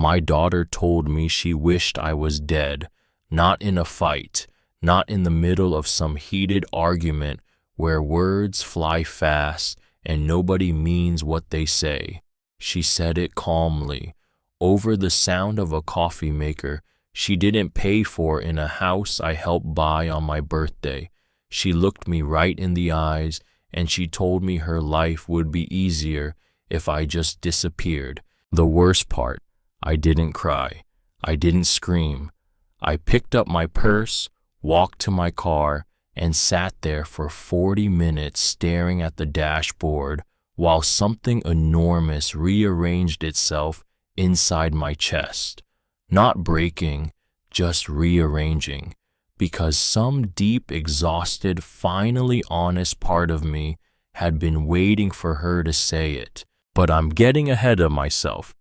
My daughter told me she wished I was dead, not in a fight, not in the middle of some heated argument where words fly fast and nobody means what they say. She said it calmly, over the sound of a coffee maker she didn't pay for in a house I helped buy on my birthday. She looked me right in the eyes and she told me her life would be easier if I just disappeared. The worst part, I didn't cry. I didn't scream. I picked up my purse, walked to my car, and sat there for 40 minutes staring at the dashboard while something enormous rearranged itself inside my chest. Not breaking, just rearranging, because some deep, exhausted, finally honest part of me had been waiting for her to say it. But I'm getting ahead of myself.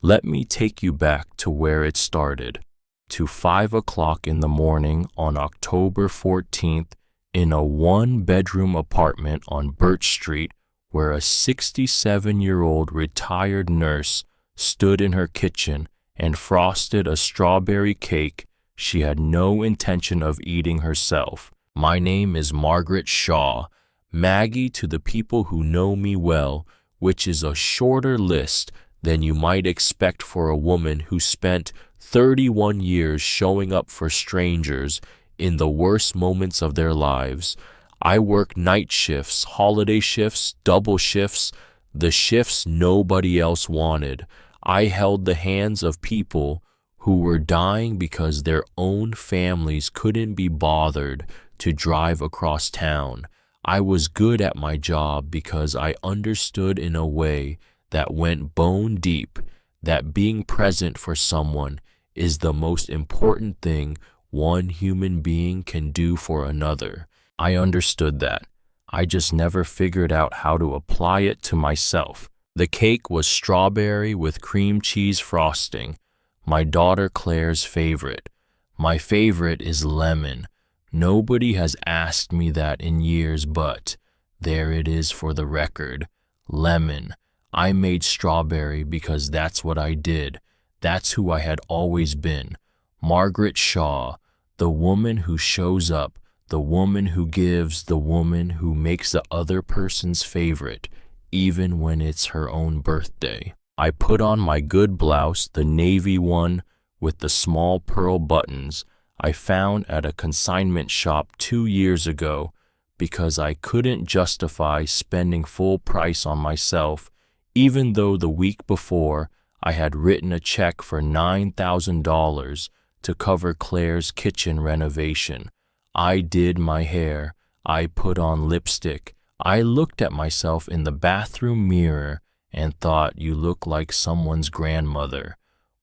Let me take you back to where it started, to 5 o'clock in the morning on October 14th in a one-bedroom apartment on Birch Street where a 67-year-old retired nurse stood in her kitchen and frosted a strawberry cake she had no intention of eating herself. My name is Margaret Shaw, Maggie to the people who know me well, which is a shorter list than you might expect for a woman who spent 31 years showing up for strangers in the worst moments of their lives. I work night shifts, holiday shifts, double shifts, the shifts nobody else wanted. I held the hands of people who were dying because their own families couldn't be bothered to drive across town. I was good at my job because I understood in a way that went bone deep that being present for someone is the most important thing one human being can do for another. I understood that. I just never figured out how to apply it to myself. The cake was strawberry with cream cheese frosting, my daughter Claire's favorite. My favorite is lemon. Nobody has asked me that in years, but there it is for the record. Lemon. I made strawberry because that's what I did. That's who I had always been. Margaret Shaw, the woman who shows up, the woman who gives, the woman who makes the other person's favorite, even when it's her own birthday. I put on my good blouse, the navy one with the small pearl buttons I found at a consignment shop 2 years ago because I couldn't justify spending full price on myself, even though the week before I had written a check for $9,000 to cover Claire's kitchen renovation. I did my hair. I put on lipstick. I looked at myself in the bathroom mirror and thought, you look like someone's grandmother,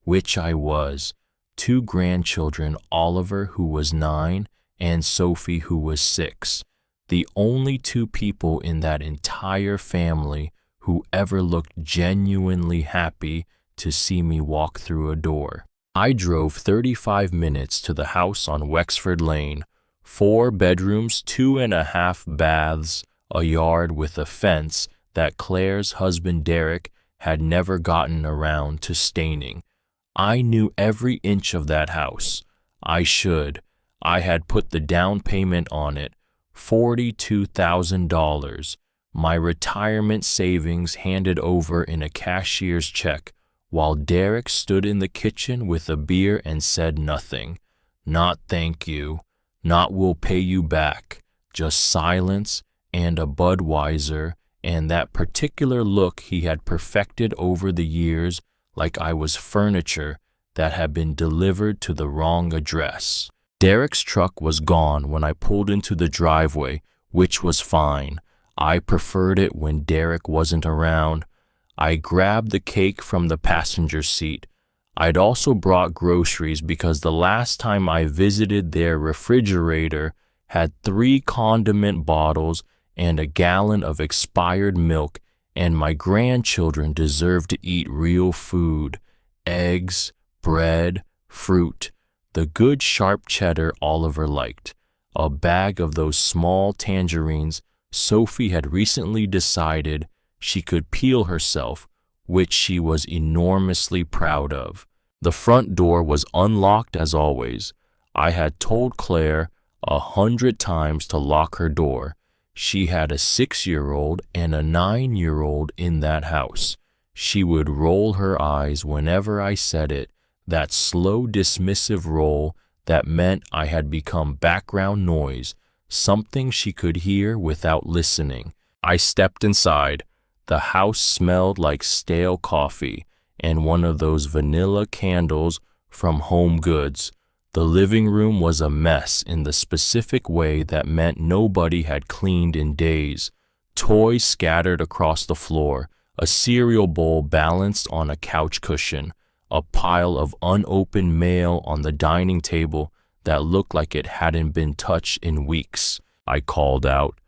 which I was. 2 grandchildren, Oliver, who was 9, and Sophie, who was 6. The only 2 people in that entire family who ever looked genuinely happy to see me walk through a door. I drove 35 minutes to the house on Wexford Lane, 4 bedrooms, 2.5 baths, a yard with a fence that Claire's husband Derek had never gotten around to staining. I knew every inch of that house. I should. I had put the down payment on it, $42,000, my retirement savings handed over in a cashier's check, while Derek stood in the kitchen with a beer and said nothing. Not thank you, not we'll pay you back, just silence and a Budweiser and that particular look he had perfected over the years like I was furniture that had been delivered to the wrong address. Derek's truck was gone when I pulled into the driveway, which was fine. I preferred it when Derek wasn't around. I grabbed the cake from the passenger seat. I'd also brought groceries because the last time I visited their refrigerator had 3 condiment bottles and a gallon of expired milk, and my grandchildren deserved to eat real food, eggs, bread, fruit, the good sharp cheddar Oliver liked, a bag of those small tangerines Sophie had recently decided she could peel herself, which she was enormously proud of. The front door was unlocked as always. I had told Claire 100 times to lock her door. She had a 6-year-old and a 9-year-old in that house. She would roll her eyes whenever I said it, that slow dismissive roll that meant I had become background noise, something she could hear without listening. I stepped inside. The house smelled like stale coffee and one of those vanilla candles from Home Goods. The living room was a mess in the specific way that meant nobody had cleaned in days. Toys scattered across the floor, a cereal bowl balanced on a couch cushion, a pile of unopened mail on the dining table that looked like it hadn't been touched in weeks. I called out.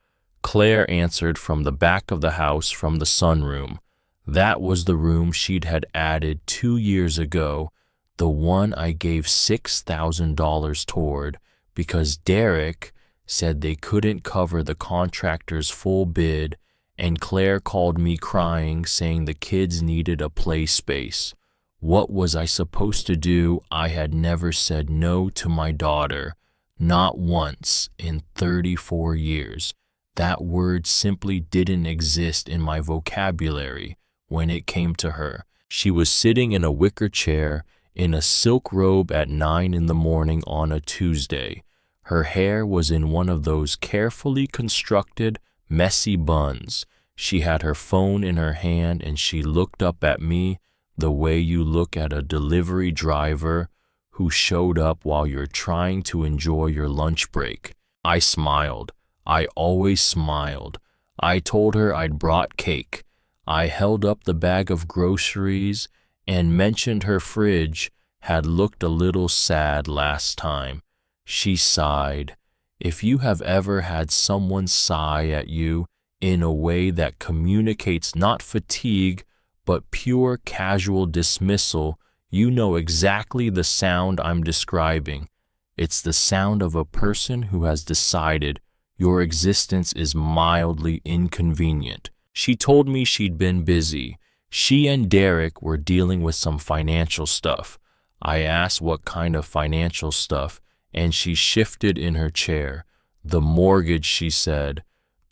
Claire answered from the back of the house from the sunroom. That was the room she'd had added 2 years ago, the one I gave $6,000 toward, because Derek said they couldn't cover the contractor's full bid, and Claire called me crying, saying the kids needed a play space. What was I supposed to do? I had never said no to my daughter, not once in 34 years. That word simply didn't exist in my vocabulary when it came to her. She was sitting in a wicker chair in a silk robe at 9 in the morning on a Tuesday. Her hair was in one of those carefully constructed, messy buns. She had her phone in her hand and she looked up at me the way you look at a delivery driver who showed up while you're trying to enjoy your lunch break. I smiled. I always smiled. I told her I'd brought cake. I held up the bag of groceries and mentioned her fridge had looked a little sad last time. She sighed. If you have ever had someone sigh at you in a way that communicates not fatigue, but pure casual dismissal, you know exactly the sound I'm describing. It's the sound of a person who has decided your existence is mildly inconvenient. She told me she'd been busy. She and Derek were dealing with some financial stuff. I asked what kind of financial stuff, and she shifted in her chair. The mortgage, she said.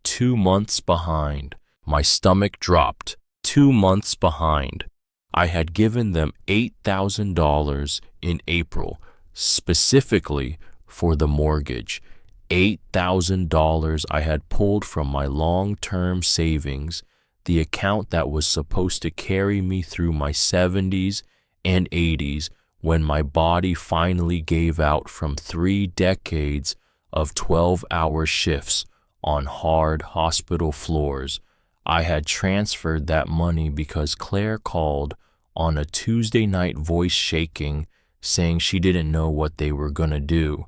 2 months behind. My stomach dropped. 2 months behind. I had given them $8,000 in April, specifically for the mortgage. $8,000 I had pulled from my long-term savings, the account that was supposed to carry me through my 70s and 80s when my body finally gave out from 3 decades of 12-hour shifts on hard hospital floors. I had transferred that money because Claire called on a Tuesday night, voice shaking, saying she didn't know what they were going to do.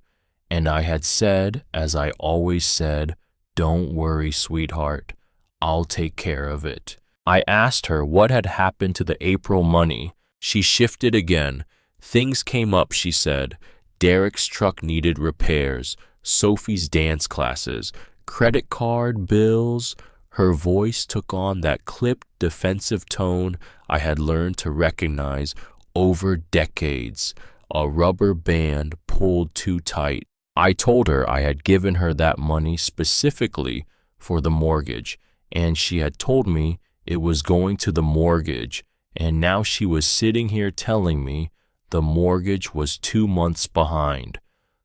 And I had said, as I always said, "Don't worry, sweetheart. I'll take care of it." I asked her what had happened to the April money. She shifted again. Things came up, she said. Derek's truck needed repairs, Sophie's dance classes, credit card bills. Her voice took on that clipped, defensive tone I had learned to recognize over decades, a rubber band pulled too tight. I told her I had given her that money specifically for the mortgage, and she had told me it was going to the mortgage, and now she was sitting here telling me the mortgage was 2 months behind.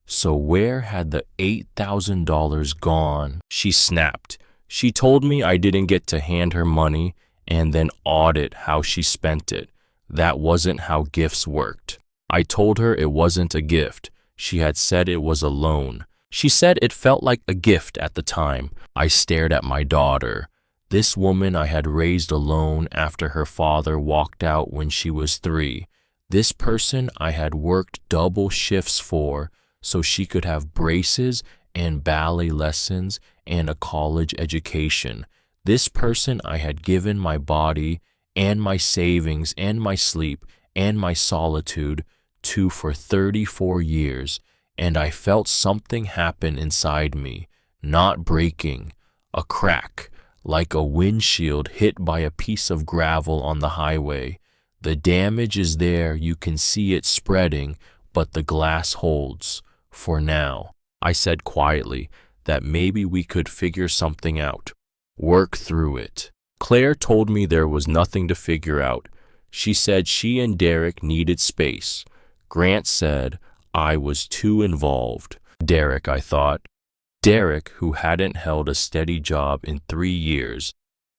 So where had the $8,000 gone? She snapped. She told me I didn't get to hand her money and then audit how she spent it. That wasn't how gifts worked. I told her it wasn't a gift. She had said it was a loan. She said it felt like a gift at the time. I stared at my daughter. This woman I had raised alone after her father walked out when she was 3. This person I had worked double shifts for so she could have braces and ballet lessons and a college education. This person I had given my body and my savings and my sleep and my solitude to for 34 years, and I felt something happen inside me, not breaking, a crack, like a windshield hit by a piece of gravel on the highway. The damage is there, you can see it spreading, but the glass holds. For now, I said quietly that maybe we could figure something out. Work through it. Claire told me there was nothing to figure out. She said she and Derek needed space. Grant said I was too involved. Derek, I thought. Derek, who hadn't held a steady job in 3 years.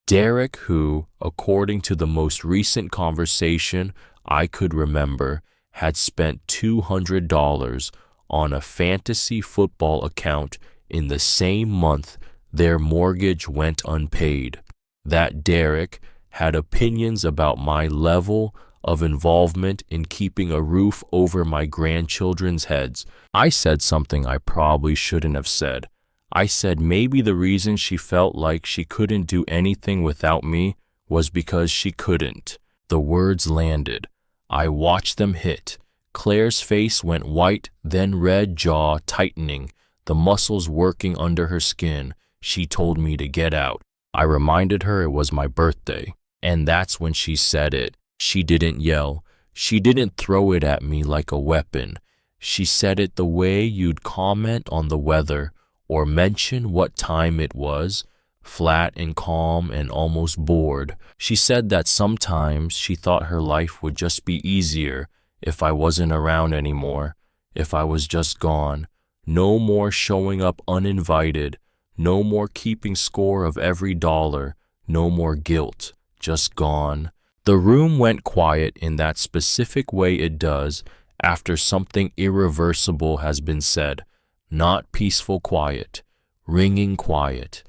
Derek, who, according to the most recent conversation I could remember, had spent $200 on a fantasy football account in the same month their mortgage went unpaid. That Derek had opinions about my level of involvement in keeping a roof over my grandchildren's heads. I said something I probably shouldn't have said. I said maybe the reason she felt like she couldn't do anything without me was because she couldn't. The words landed. I watched them hit. Claire's face went white, then red, jaw tightening, the muscles working under her skin. She told me to get out. I reminded her it was my birthday, and that's when she said it. She didn't yell. She didn't throw it at me like a weapon. She said it the way you'd comment on the weather or mention what time it was, flat and calm and almost bored. She said that sometimes she thought her life would just be easier if I wasn't around anymore, if I was just gone. No more showing up uninvited, no more keeping score of every dollar, no more guilt, just gone. The room went quiet in that specific way it does after something irreversible has been said. Not peaceful quiet, ringing quiet,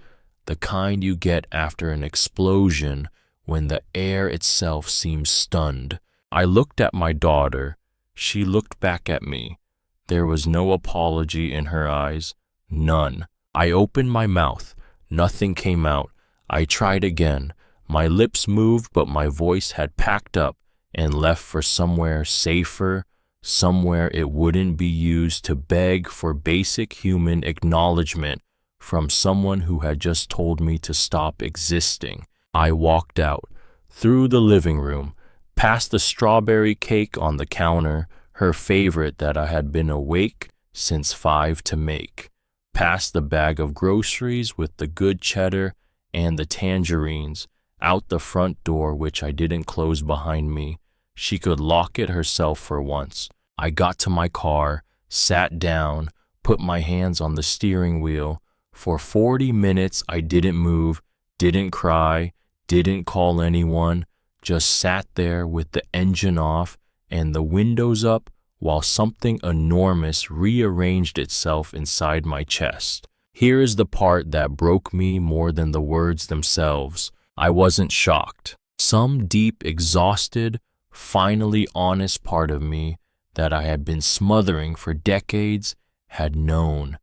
the kind you get after an explosion when the air itself seems stunned. I looked at my daughter. She looked back at me. There was no apology in her eyes, none. I opened my mouth. Nothing came out. I tried again. My lips moved, but my voice had packed up and left for somewhere safer, somewhere it wouldn't be used to beg for basic human acknowledgement from someone who had just told me to stop existing. I walked out, through the living room, past the strawberry cake on the counter, her favorite that I had been awake since 5 to make, past the bag of groceries with the good cheddar and the tangerines, out the front door which I didn't close behind me. She could lock it herself for once. I got to my car, sat down, put my hands on the steering wheel. For 40 minutes I didn't move, didn't cry, didn't call anyone, just sat there with the engine off and the windows up while something enormous rearranged itself inside my chest. Here is the part that broke me more than the words themselves. I wasn't shocked. Some deep, exhausted, finally honest part of me that I had been smothering for decades had known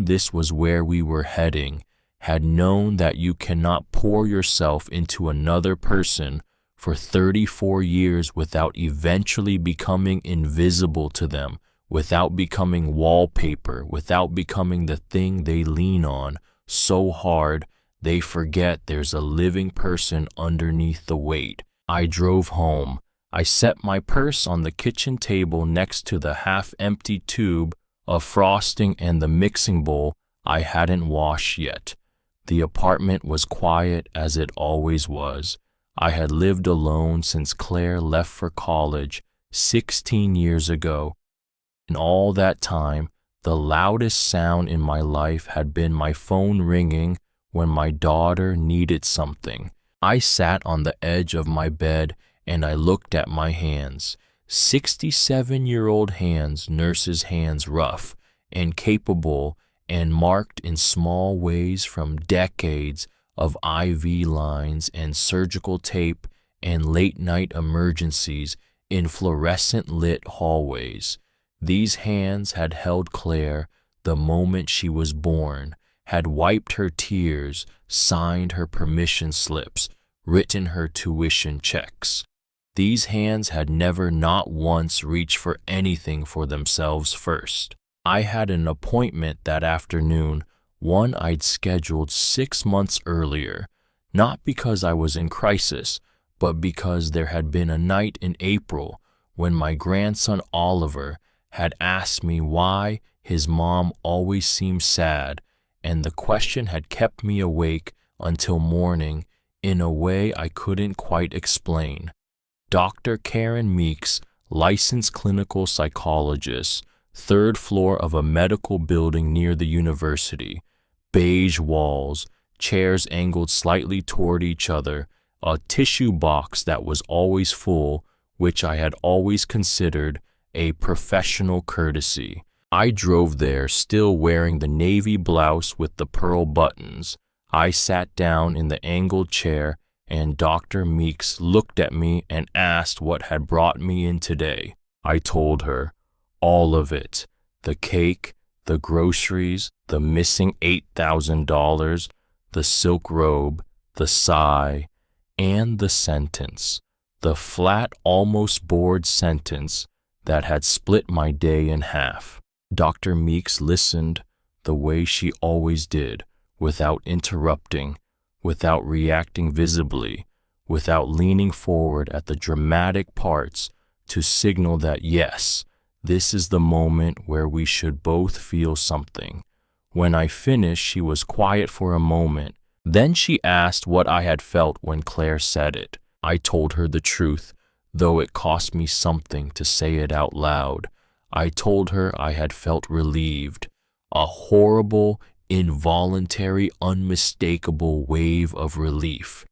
this was where we were heading, had known that you cannot pour yourself into another person for 34 years without eventually becoming invisible to them, without becoming wallpaper, without becoming the thing they lean on so hard they forget there's a living person underneath the weight. I drove home. I set my purse on the kitchen table next to the half-empty tube of frosting and the mixing bowl I hadn't washed yet. The apartment was quiet as it always was. I had lived alone since Claire left for college 16 years ago. In all that time, the loudest sound in my life had been my phone ringing when my daughter needed something. I sat on the edge of my bed and I looked at my hands. 67-year-old hands, nurses' hands, rough and capable and marked in small ways from decades of IV lines and surgical tape and late-night emergencies in fluorescent-lit hallways. These hands had held Claire the moment she was born, had wiped her tears, signed her permission slips, written her tuition checks. These hands had never not once reached for anything for themselves first. I had an appointment that afternoon, one I'd scheduled 6 months earlier, not because I was in crisis, but because there had been a night in April when my grandson Oliver had asked me why his mom always seemed sad, and the question had kept me awake until morning in a way I couldn't quite explain. Dr. Karen Meeks, licensed clinical psychologist, third floor of a medical building near the university, beige walls, chairs angled slightly toward each other, a tissue box that was always full, which I had always considered a professional courtesy. I drove there still wearing the navy blouse with the pearl buttons. I sat down in the angled chair, and Dr. Meeks looked at me and asked what had brought me in today. I told her, all of it, the cake, the groceries, the missing $8,000, the silk robe, the sigh, and the sentence, the flat, almost bored sentence that had split my day in half. Dr. Meeks listened the way she always did, without interrupting, without reacting visibly, without leaning forward at the dramatic parts to signal that yes, this is the moment where we should both feel something. When I finished, she was quiet for a moment. Then she asked what I had felt when Claire said it. I told her the truth, though it cost me something to say it out loud. I told her I had felt relieved, a horrible, involuntary, unmistakable wave of relief,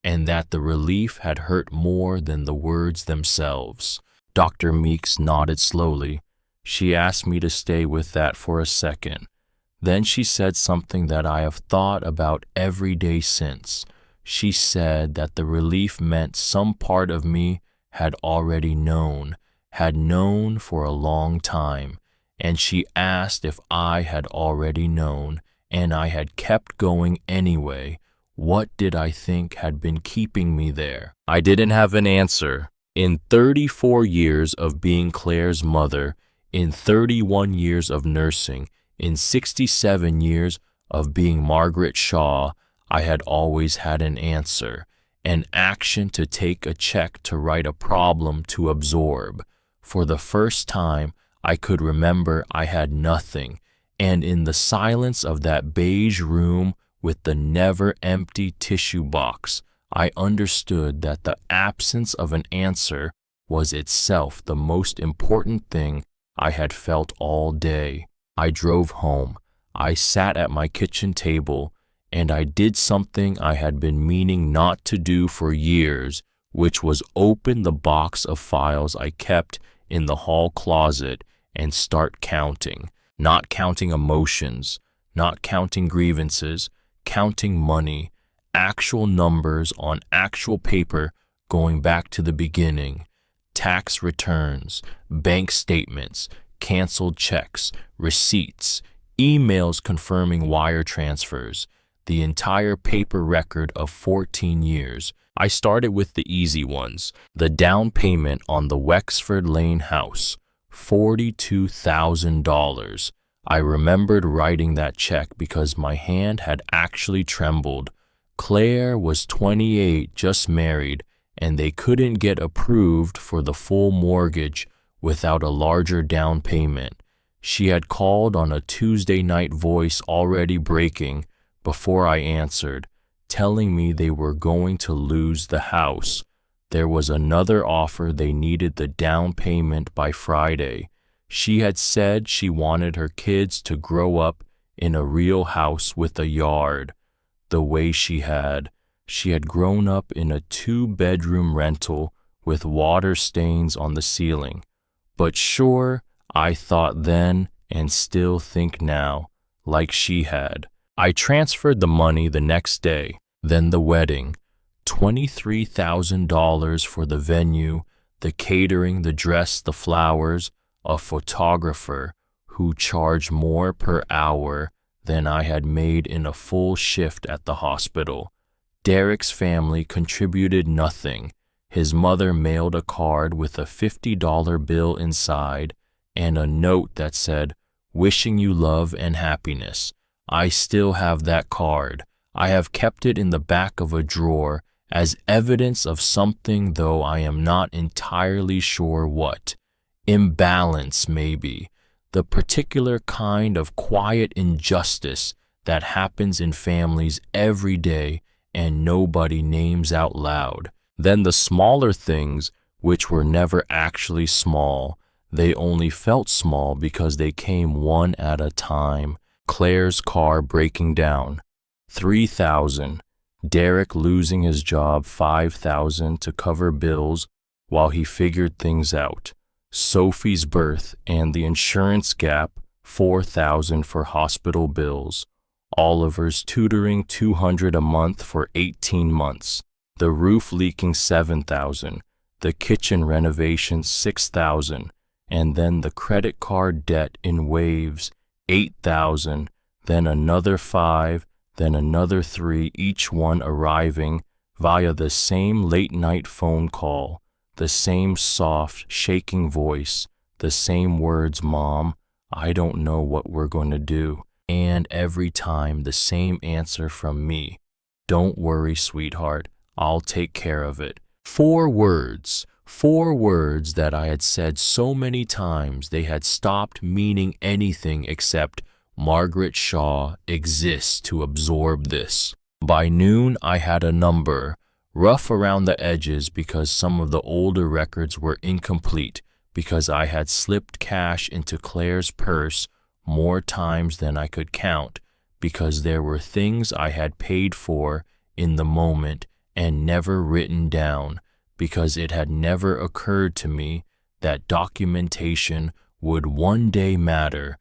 and that the relief had hurt more than the words themselves. Dr. Meeks nodded slowly. She asked me to stay with that for a second. Then she said something that I have thought about every day since. She said that the relief meant some part of me had already known, had known for a long time, and she asked if I had already known, and I had kept going anyway. What did I think had been keeping me there? I didn't have an answer. In 34 years of being Claire's mother, in 31 years of nursing, in 67 years of being Margaret Shaw, I had always had an answer, an action to take, a check to write, a problem to absorb. For the first time, I could remember I had nothing, and in the silence of that beige room with the never-empty tissue box, I understood that the absence of an answer was itself the most important thing I had felt all day. I drove home. I sat at my kitchen table, and I did something I had been meaning not to do for years, which was open the box of files I kept in the hall closet and start counting. Not counting emotions, not counting grievances, counting money, actual numbers on actual paper going back to the beginning. Tax returns, bank statements, canceled checks, receipts, emails confirming wire transfers, the entire paper record of 14 years. I started with the easy ones. The down payment on the Wexford Lane house, $42,000. I remembered writing that check because my hand had actually trembled. Claire was 28, just married, and they couldn't get approved for the full mortgage without a larger down payment. She had called on a Tuesday night, voice already breaking before I answered, telling me they were going to lose the house. There was another offer. They needed the down payment by Friday. She had said she wanted her kids to grow up in a real house with a yard, the way she had. She had grown up in a 2-bedroom rental with water stains on the ceiling. But sure, I thought then and still think now, like she had. I transferred the money the next day. Then the wedding, $23,000 for the venue, the catering, the dress, the flowers, a photographer who charged more per hour than I had made in a full shift at the hospital. Derek's family contributed nothing. His mother mailed a card with a $50 bill inside and a note that said, "Wishing you love and happiness." I still have that card. I have kept it in the back of a drawer, as evidence of something, though I am not entirely sure what. Imbalance, maybe. The particular kind of quiet injustice that happens in families every day and nobody names out loud. Then the smaller things, which were never actually small, they only felt small because they came one at a time. Claire's car breaking down, $3,000. Derek losing his job, $5,000 to cover bills while he figured things out. Sophie's birth and the insurance gap, $4,000 for hospital bills. Oliver's tutoring, $200 a month for 18 months. The roof leaking, $7,000. The kitchen renovation, $6,000. And then the credit card debt in waves, $8,000. Then another $5,000. Then another $3,000, each one arriving via the same late-night phone call, the same soft, shaking voice, the same words, "Mom, I don't know what we're going to do." And every time the same answer from me, "Don't worry, sweetheart, I'll take care of it." 4 words that I had said so many times they had stopped meaning anything except Margaret Shaw exists to absorb this. By noon, I had a number, rough around the edges because some of the older records were incomplete, because I had slipped cash into Claire's purse more times than I could count, because there were things I had paid for in the moment and never written down, because it had never occurred to me that documentation would one day matter,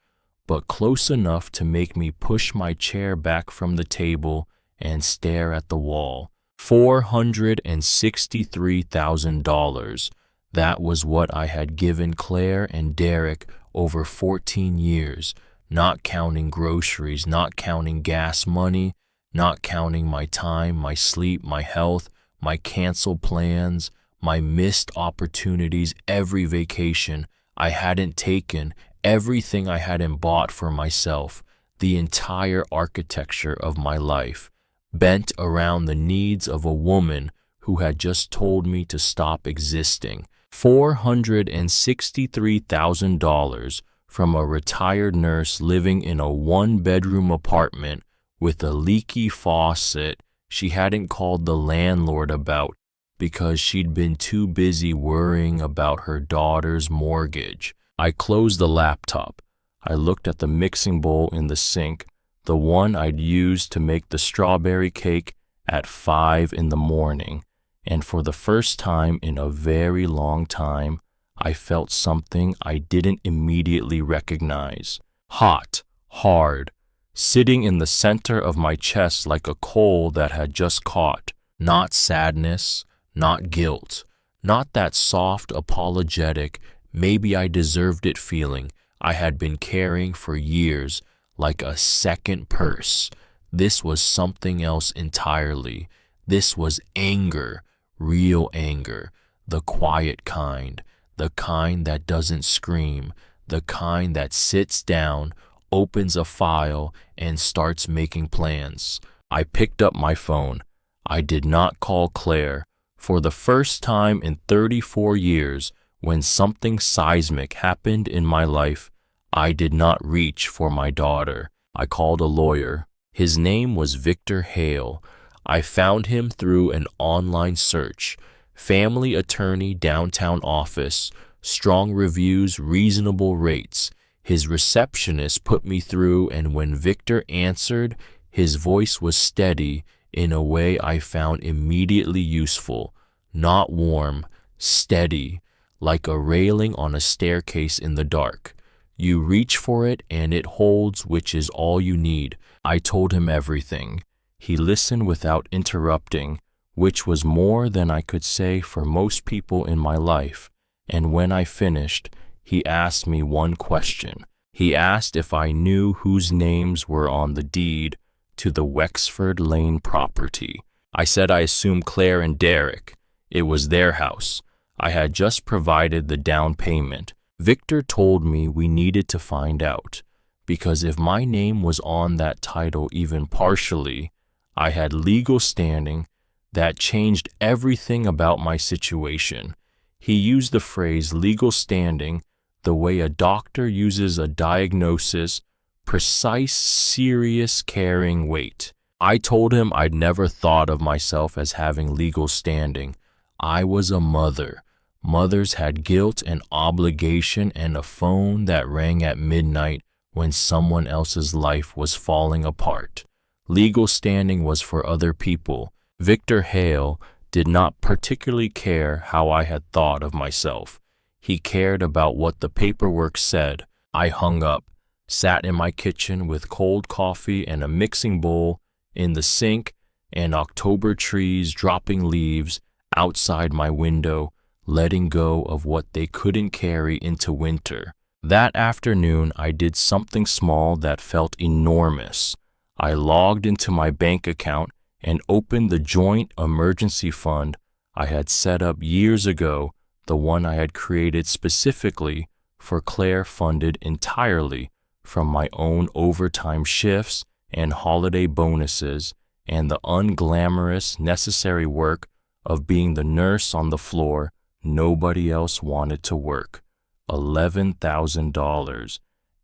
but close enough to make me push my chair back from the table and stare at the wall. $463,000. That was what I had given Claire and Derek over 14 years, not counting groceries, not counting gas money, not counting my time, my sleep, my health, my canceled plans, my missed opportunities, every vacation I hadn't taken, everything I hadn't bought for myself, the entire architecture of my life, bent around the needs of a woman who had just told me to stop existing. $463,000 from a retired nurse living in a one-bedroom apartment with a leaky faucet she hadn't called the landlord about because she'd been too busy worrying about her daughter's mortgage. I closed the laptop. I looked at the mixing bowl in the sink, the one I'd used to make the strawberry cake at 5 in the morning, and for the first time in a very long time, I felt something I didn't immediately recognize. Hot, hard, sitting in the center of my chest like a coal that had just caught. Not sadness, not guilt, not that soft, apologetic, maybe I deserved it feeling I had been carrying for years, like a second purse. This was something else entirely. This was anger, real anger, the quiet kind, the kind that doesn't scream, the kind that sits down, opens a file, and starts making plans. I picked up my phone. I did not call Claire. For the first time in 34 years, when something seismic happened in my life, I did not reach for my daughter. I called a lawyer. His name was Victor Hale. I found him through an online search. Family attorney, downtown office, strong reviews, reasonable rates. His receptionist put me through, and when Victor answered, his voice was steady in a way I found immediately useful. Not warm, steady, like a railing on a staircase in the dark. You reach for it and it holds, which is all you need. I told him everything. He listened without interrupting, which was more than I could say for most people in my life. And when I finished, he asked me one question. He asked if I knew whose names were on the deed to the Wexford Lane property. I said I assumed Claire and Derek. It was their house. I had just provided the down payment. Victor told me we needed to find out, because if my name was on that title even partially, I had legal standing, that changed everything about my situation. He used the phrase legal standing the way a doctor uses a diagnosis: precise, serious, caring weight. I told him I'd never thought of myself as having legal standing. I was a mother. Mothers had guilt and obligation and a phone that rang at midnight when someone else's life was falling apart. Legal standing was for other people. Victor Hale did not particularly care how I had thought of myself. He cared about what the paperwork said. I hung up, sat in my kitchen with cold coffee and a mixing bowl in the sink, and October trees dropping leaves outside my window, letting go of what they couldn't carry into winter. That afternoon, I did something small that felt enormous. I logged into my bank account and opened the joint emergency fund I had set up years ago, the one I had created specifically for Claire, funded entirely from my own overtime shifts and holiday bonuses and the unglamorous necessary work of being the nurse on the floor nobody else wanted to work. $11,000,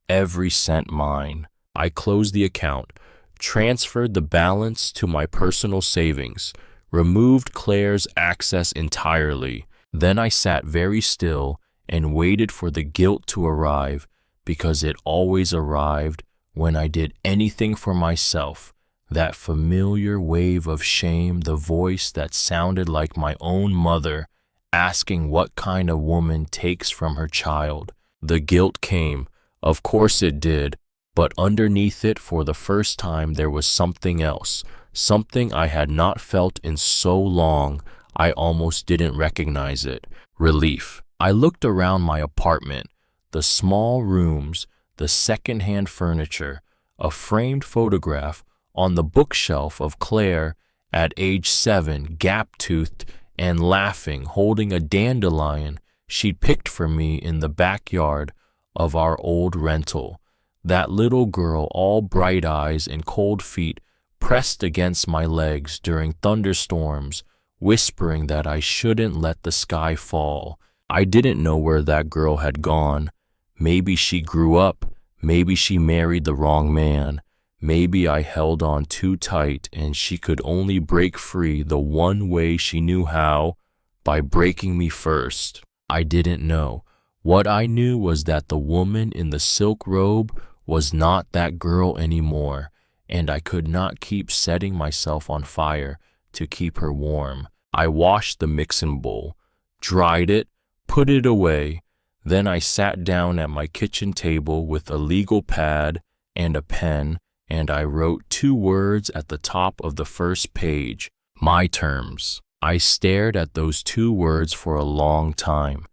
every cent mine. I closed the account, transferred the balance to my personal savings, removed Claire's access entirely. Then I sat very still and waited for the guilt to arrive, because it always arrived when I did anything for myself. That familiar wave of shame, the voice that sounded like my own mother asking what kind of woman takes from her child. The guilt came, of course it did, but underneath it, for the first time, there was something else, something I had not felt in so long I almost didn't recognize it. Relief. I looked around my apartment, the small rooms, the second-hand furniture, a framed photograph on the bookshelf of Claire at age 7, gap-toothed and laughing, holding a dandelion she'd picked for me in the backyard of our old rental. That little girl, all bright eyes and cold feet, pressed against my legs during thunderstorms, whispering that I shouldn't let the sky fall. I didn't know where that girl had gone. Maybe she grew up. Maybe she married the wrong man. Maybe I held on too tight and she could only break free the one way she knew how, by breaking me first. I didn't know. What I knew was that the woman in the silk robe was not that girl anymore, and I could not keep setting myself on fire to keep her warm. I washed the mixing bowl, dried it, put it away. Then I sat down at my kitchen table with a legal pad and a pen, and I wrote 2 words at the top of the first page: my terms. I stared at those 2 words for a long time.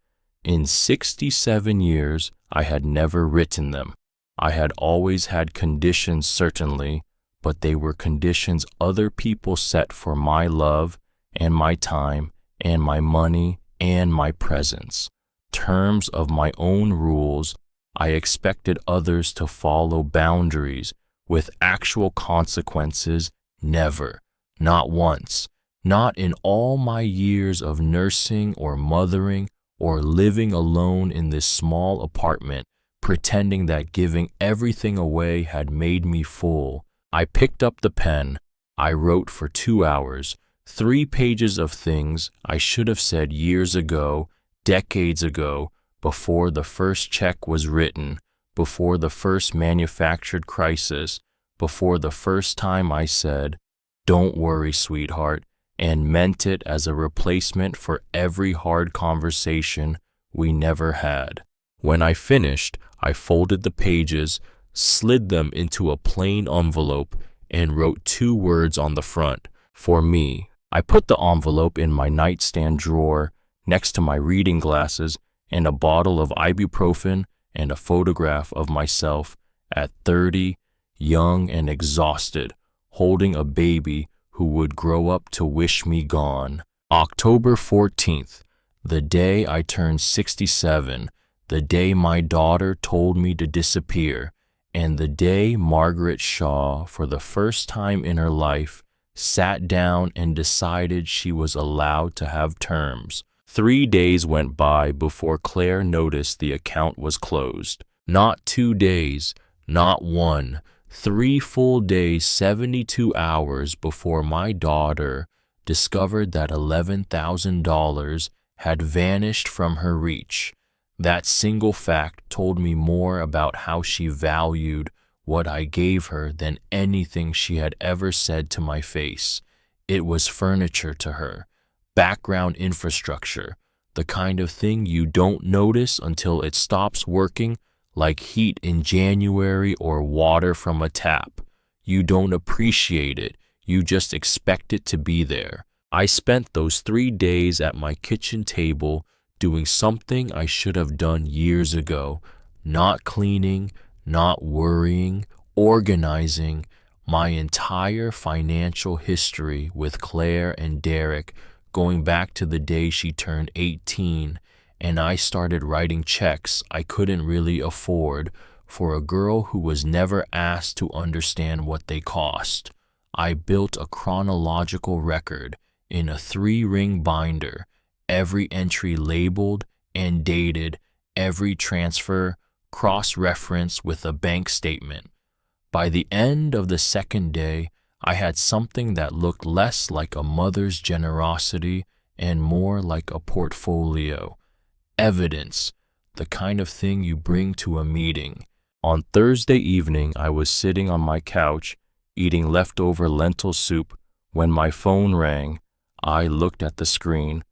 In 67 years, I had never written them. I had always had conditions, certainly, but they were conditions other people set for my love and my time and my money and my presence. Terms of my own rules. I expected others to follow boundaries with actual consequences. Never, not once, not in all my years of nursing or mothering or living alone in this small apartment, pretending that giving everything away had made me full. I picked up the pen. I wrote for 2 hours, 3 pages of things I should have said years ago, decades ago, before the first check was written, before the first manufactured crisis, before the first time I said, "Don't worry, sweetheart," and meant it as a replacement for every hard conversation we never had. When I finished, I folded the pages, slid them into a plain envelope, and wrote 2 words on the front: for me. I put the envelope in my nightstand drawer next to my reading glasses and a bottle of ibuprofen and a photograph of myself at 30, young and exhausted, holding a baby who would grow up to wish me gone. October 14th, the day I turned 67, the day my daughter told me to disappear, and the day Margaret Shaw, for the first time in her life, sat down, and decided she was allowed to have terms. 3 days went by before Claire noticed the account was closed. Not 2 days, not one, 3 full days, 72 hours before my daughter discovered that $11,000 had vanished from her reach. That single fact told me more about how she valued what I gave her than anything she had ever said to my face. It was furniture to her, background infrastructure, the kind of thing you don't notice until it stops working, like heat in January or water from a tap. You don't appreciate it, you just expect it to be there. I spent those 3 days at my kitchen table doing something I should have done years ago, not cleaning, not worrying, organizing my entire financial history with Claire and Derek, going back to the day she turned 18, and I started writing checks I couldn't really afford for a girl who was never asked to understand what they cost. I built a chronological record in a 3-ring binder, every entry labeled and dated, every transfer cross-referenced with a bank statement. By the end of the second day, I had something that looked less like a mother's generosity and more like a portfolio. Evidence, the kind of thing you bring to a meeting. On Thursday evening, I was sitting on my couch, eating leftover lentil soup, when my phone rang. I looked at the screen.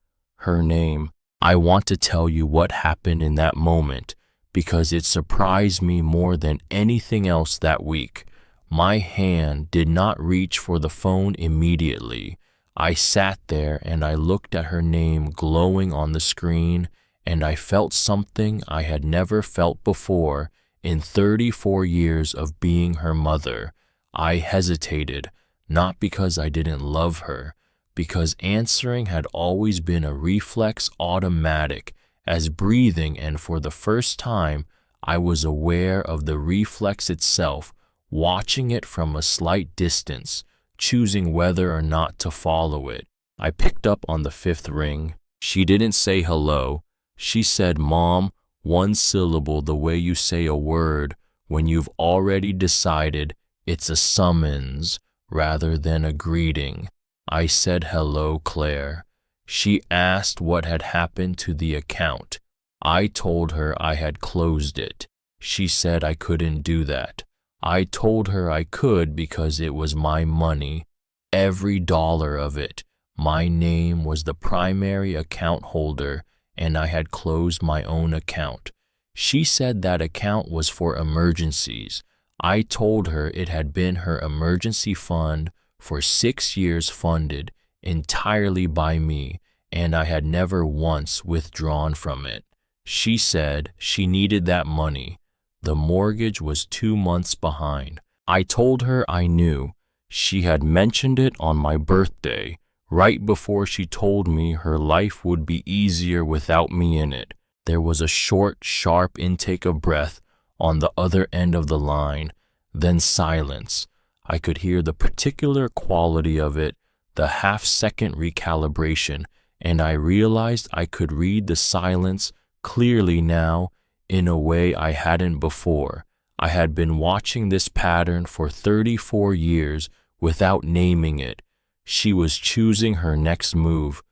Her name. I want to tell you what happened in that moment, because it surprised me more than anything else that week. My hand did not reach for the phone immediately. I sat there and I looked at her name glowing on the screen, and I felt something I had never felt before in 34 years of being her mother. I hesitated, not because I didn't love her, because answering had always been a reflex, automatic as breathing, and for the first time I was aware of the reflex itself, watching it from a slight distance, choosing whether or not to follow it. I picked up on the 5th ring. She didn't say hello. She said, "Mom," 1 syllable, the way you say a word when you've already decided it's a summons rather than a greeting. I said, "Hello, Claire." She asked what had happened to the account. I told her I had closed it. She said I couldn't do that. I told her I could because it was my money, every dollar of it. My name was the primary account holder, and I had closed my own account. She said that account was for emergencies. I told her it had been her emergency fund for 6 years, funded entirely by me, and I had never once withdrawn from it. She said she needed that money. The mortgage was 2 months behind. I told her I knew. She had mentioned it on my birthday, right before she told me her life would be easier without me in it. There was a short, sharp intake of breath on the other end of the line, then silence. I could hear the particular quality of it, the half-second recalibration, and I realized I could read the silence clearly now in a way I hadn't before. I had been watching this pattern for 34 years without naming it. She was choosing her next move,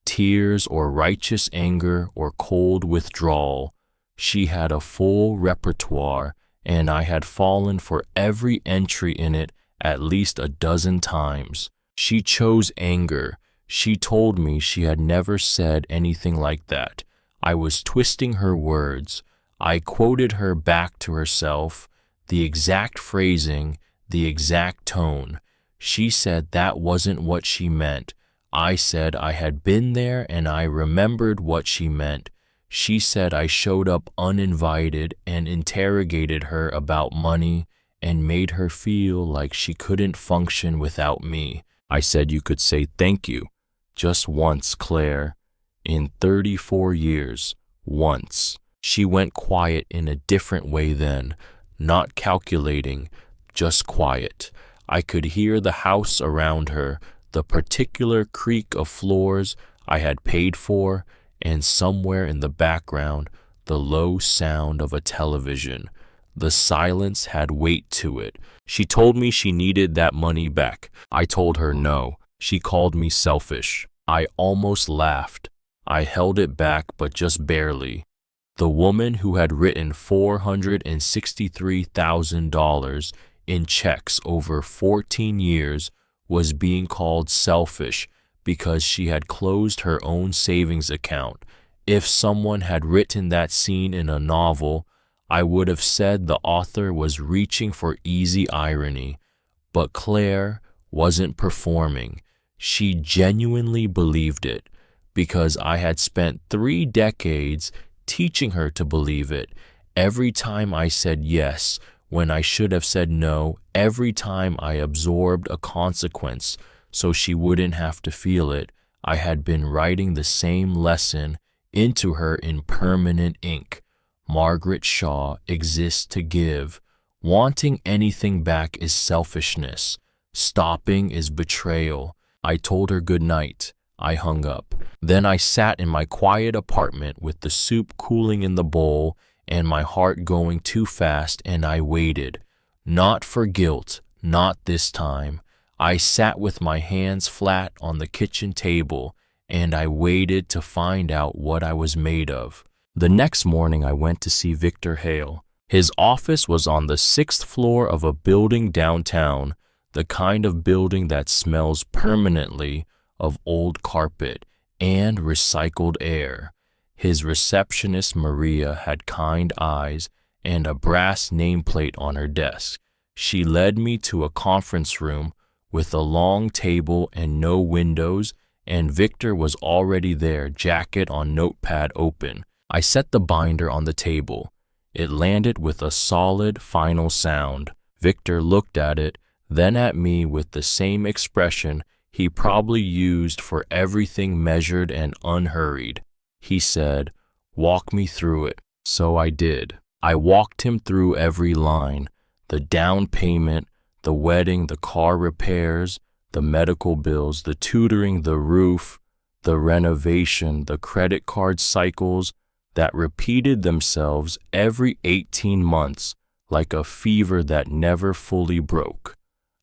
tears or righteous anger or cold withdrawal. She had a full repertoire, and I had fallen for every entry in it at least a dozen times. She chose anger. She told me she had never said anything like that. I was twisting her words. I quoted her back to herself, the exact phrasing, the exact tone. She said that wasn't what she meant. I said I had been there and I remembered what she meant. She said I showed up uninvited and interrogated her about money and made her feel like she couldn't function without me. I said you could say thank you. Just once, Claire. In 34 years, once. She went quiet in a different way then, not calculating, just quiet. I could hear the house around her, the particular creak of floors I had paid for, and somewhere in the background, the low sound of a television. The silence had weight to it. She told me she needed that money back. I told her no. She called me selfish. I almost laughed. I held it back, but just barely. The woman who had written $463,000 in checks over 14 years was being called selfish because she had closed her own savings account. If someone had written that scene in a novel, I would have said the author was reaching for easy irony. But Claire wasn't performing. She genuinely believed it, because I had spent 3 decades teaching her to believe it. Every time I said yes when I should have said no, every time I absorbed a consequence so she wouldn't have to feel it, I had been writing the same lesson into her in permanent ink. Margaret Shaw exists to give. Wanting anything back is selfishness. Stopping is betrayal. I told her good night. I hung up. Then I sat in my quiet apartment with the soup cooling in the bowl and my heart going too fast, and I waited. Not for guilt, not this time. I sat with my hands flat on the kitchen table, and I waited to find out what I was made of. The next morning I went to see Victor Hale. His office was on the 6th floor of a building downtown, the kind of building that smells permanently of old carpet and recycled air. His receptionist Maria had kind eyes and a brass nameplate on her desk. She led me to a conference room with a long table and no windows, and Victor was already there, jacket on notepad open. I set the binder on the table. It landed with a solid final sound. Victor looked at it, then at me with the same expression he probably used for everything measured and unhurried. He said, "Walk me through it." So I did. I walked him through every line: the down payment, the wedding, the car repairs, the medical bills, the tutoring, the roof, the renovation, the credit card cycles that repeated themselves every 18 months like a fever that never fully broke.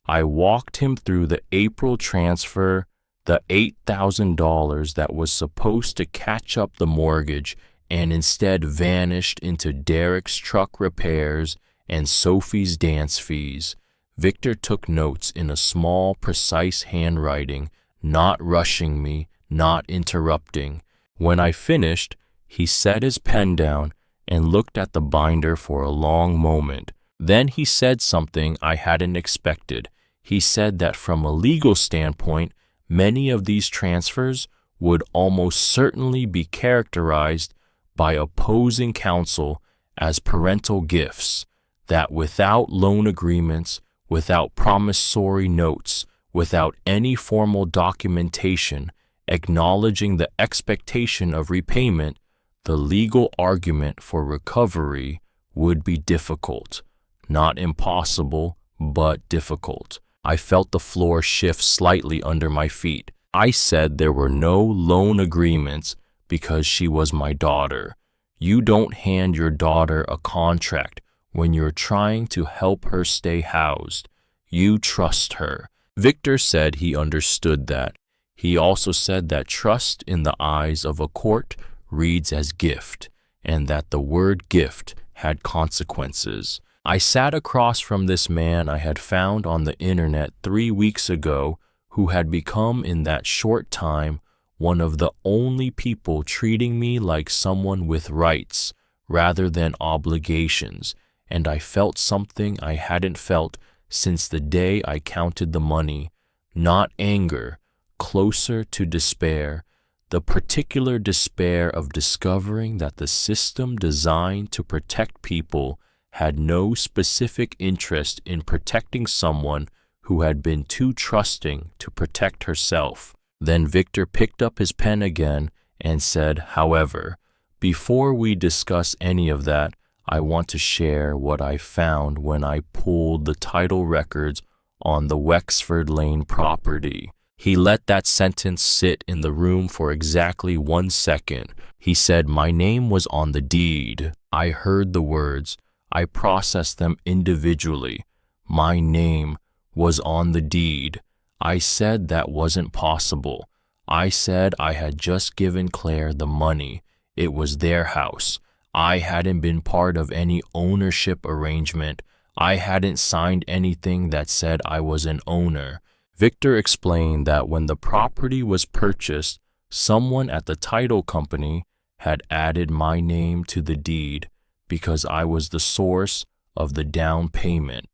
I walked him through the April transfer, the $8,000 that was supposed to catch up the mortgage and instead vanished into Derek's truck repairs and Sophie's dance fees. Victor took notes in a small, precise handwriting, not rushing me, not interrupting. When I finished, he set his pen down and looked at the binder for a long moment. Then he said something I hadn't expected. He said that from a legal standpoint, many of these transfers would almost certainly be characterized by opposing counsel as parental gifts, that without loan agreements, without promissory notes, without any formal documentation acknowledging the expectation of repayment, the legal argument for recovery would be difficult. Not impossible, but difficult. I felt the floor shift slightly under my feet. I said there were no loan agreements because she was my daughter. You don't hand your daughter a contract when you're trying to help her stay housed. You trust her. Victor said he understood that. He also said that trust in the eyes of a court reads as gift, and that the word gift had consequences. I sat across from this man I had found on the internet 3 weeks ago, who had become in that short time one of the only people treating me like someone with rights rather than obligations, and I felt something I hadn't felt since the day I counted the money. Not anger, closer to despair, the particular despair of discovering that the system designed to protect people had no specific interest in protecting someone who had been too trusting to protect herself. Then Victor picked up his pen again and said, "However, before we discuss any of that, I want to share what I found when I pulled the title records on the Wexford Lane property. He let that sentence sit in the room for exactly 1 second. He said, "My name was on the deed." I heard the words. I processed them individually. My name was on the deed. I said that wasn't possible. I said I had just given Claire the money. It was their house. I hadn't been part of any ownership arrangement. I hadn't signed anything that said I was an owner. Victor explained that when the property was purchased, someone at the title company had added my name to the deed because I was the source of the down payment.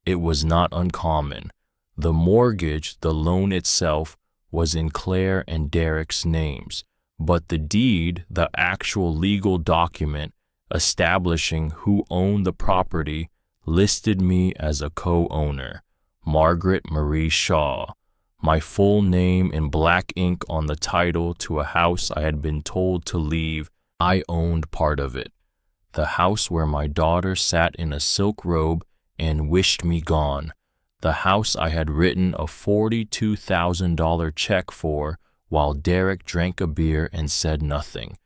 It was not uncommon. The mortgage, the loan itself, was in Claire and Derek's names, but the deed, the actual legal document establishing who owned the property, listed me as a co-owner, Margaret Marie Shaw. My full name in black ink on the title to a house I had been told to leave. I owned part of it. The house where my daughter sat in a silk robe and wished me gone. The house I had written a $42,000 check for while Derek drank a beer and said nothing.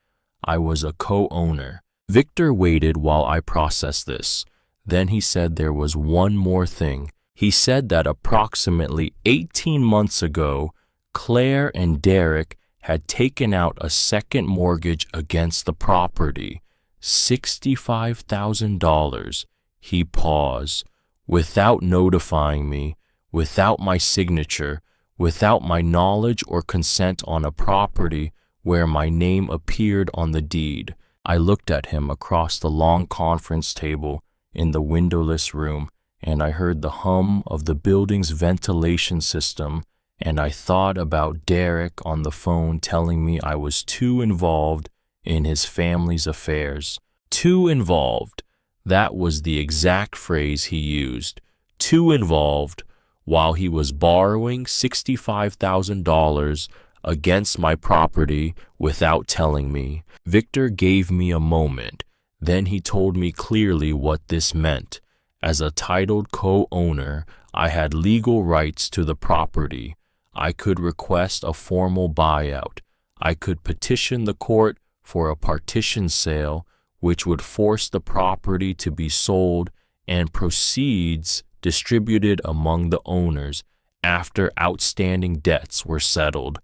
I was a co-owner. Victor waited while I processed this. Then he said there was one more thing. He said that approximately 18 months ago, Claire and Derek had taken out a second mortgage against the property, $65,000. He paused. Without notifying me, without my signature, without my knowledge or consent on a property where my name appeared on the deed. I looked at him across the long conference table in the windowless room, and I heard the hum of the building's ventilation system, and I thought about Derek on the phone telling me I was too involved in his family's affairs. Too involved. That was the exact phrase he used. Too involved, while he was borrowing $65,000 against my property without telling me. Victor gave me a moment. Then he told me clearly what this meant. As a titled co-owner, I had legal rights to the property. I could request a formal buyout. I could petition the court for a partition sale, which would force the property to be sold and proceeds distributed among the owners after outstanding debts were settled.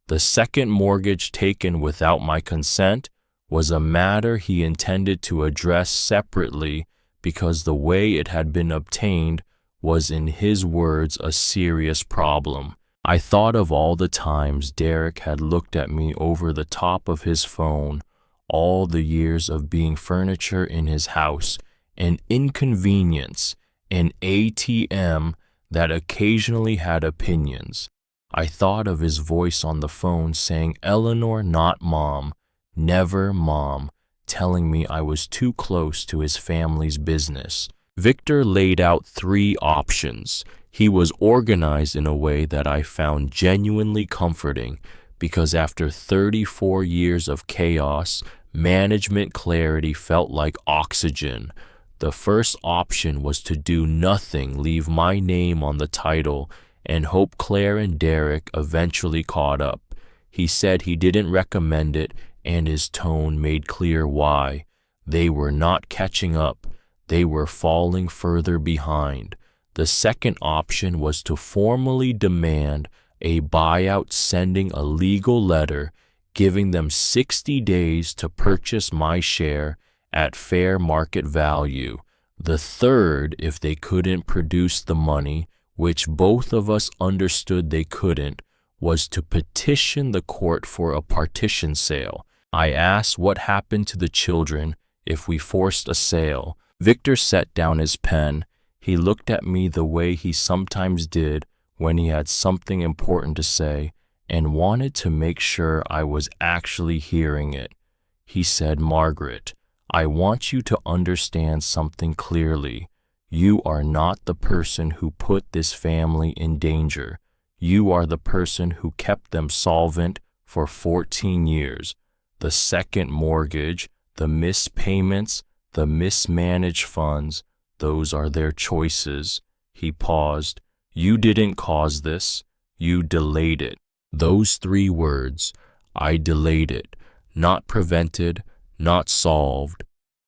The second mortgage taken without my consent was a matter he intended to address separately because the way it had been obtained was, in his words, a serious problem. I thought of all the times Derek had looked at me over the top of his phone, all the years of being furniture in his house, an inconvenience, an ATM that occasionally had opinions. I thought of his voice on the phone saying, "Eleanor, not Mom, never Mom," telling me I was too close to his family's business. Victor laid out 3 options. He was organized in a way that I found genuinely comforting because after 34 years of chaos, management clarity felt like oxygen. The first option was to do nothing, leave my name on the title, and hope Claire and Derek eventually caught up. He said he didn't recommend it, and his tone made clear why. They were not catching up. They were falling further behind. The second option was to formally demand a buyout, sending a legal letter giving them 60 days to purchase my share at fair market value. The third, if they couldn't produce the money, which both of us understood they couldn't, was to petition the court for a partition sale. I asked what happened to the children if we forced a sale. Victor set down his pen. He looked at me the way he sometimes did when he had something important to say and wanted to make sure I was actually hearing it. He said, "Margaret, I want you to understand something clearly. You are not the person who put this family in danger. You are the person who kept them solvent for 14 years. The second mortgage, the missed payments, the mismanaged funds, those are their choices." He paused. You didn't cause this, you delayed it. Those 3 words, I delayed it, not prevented, not solved,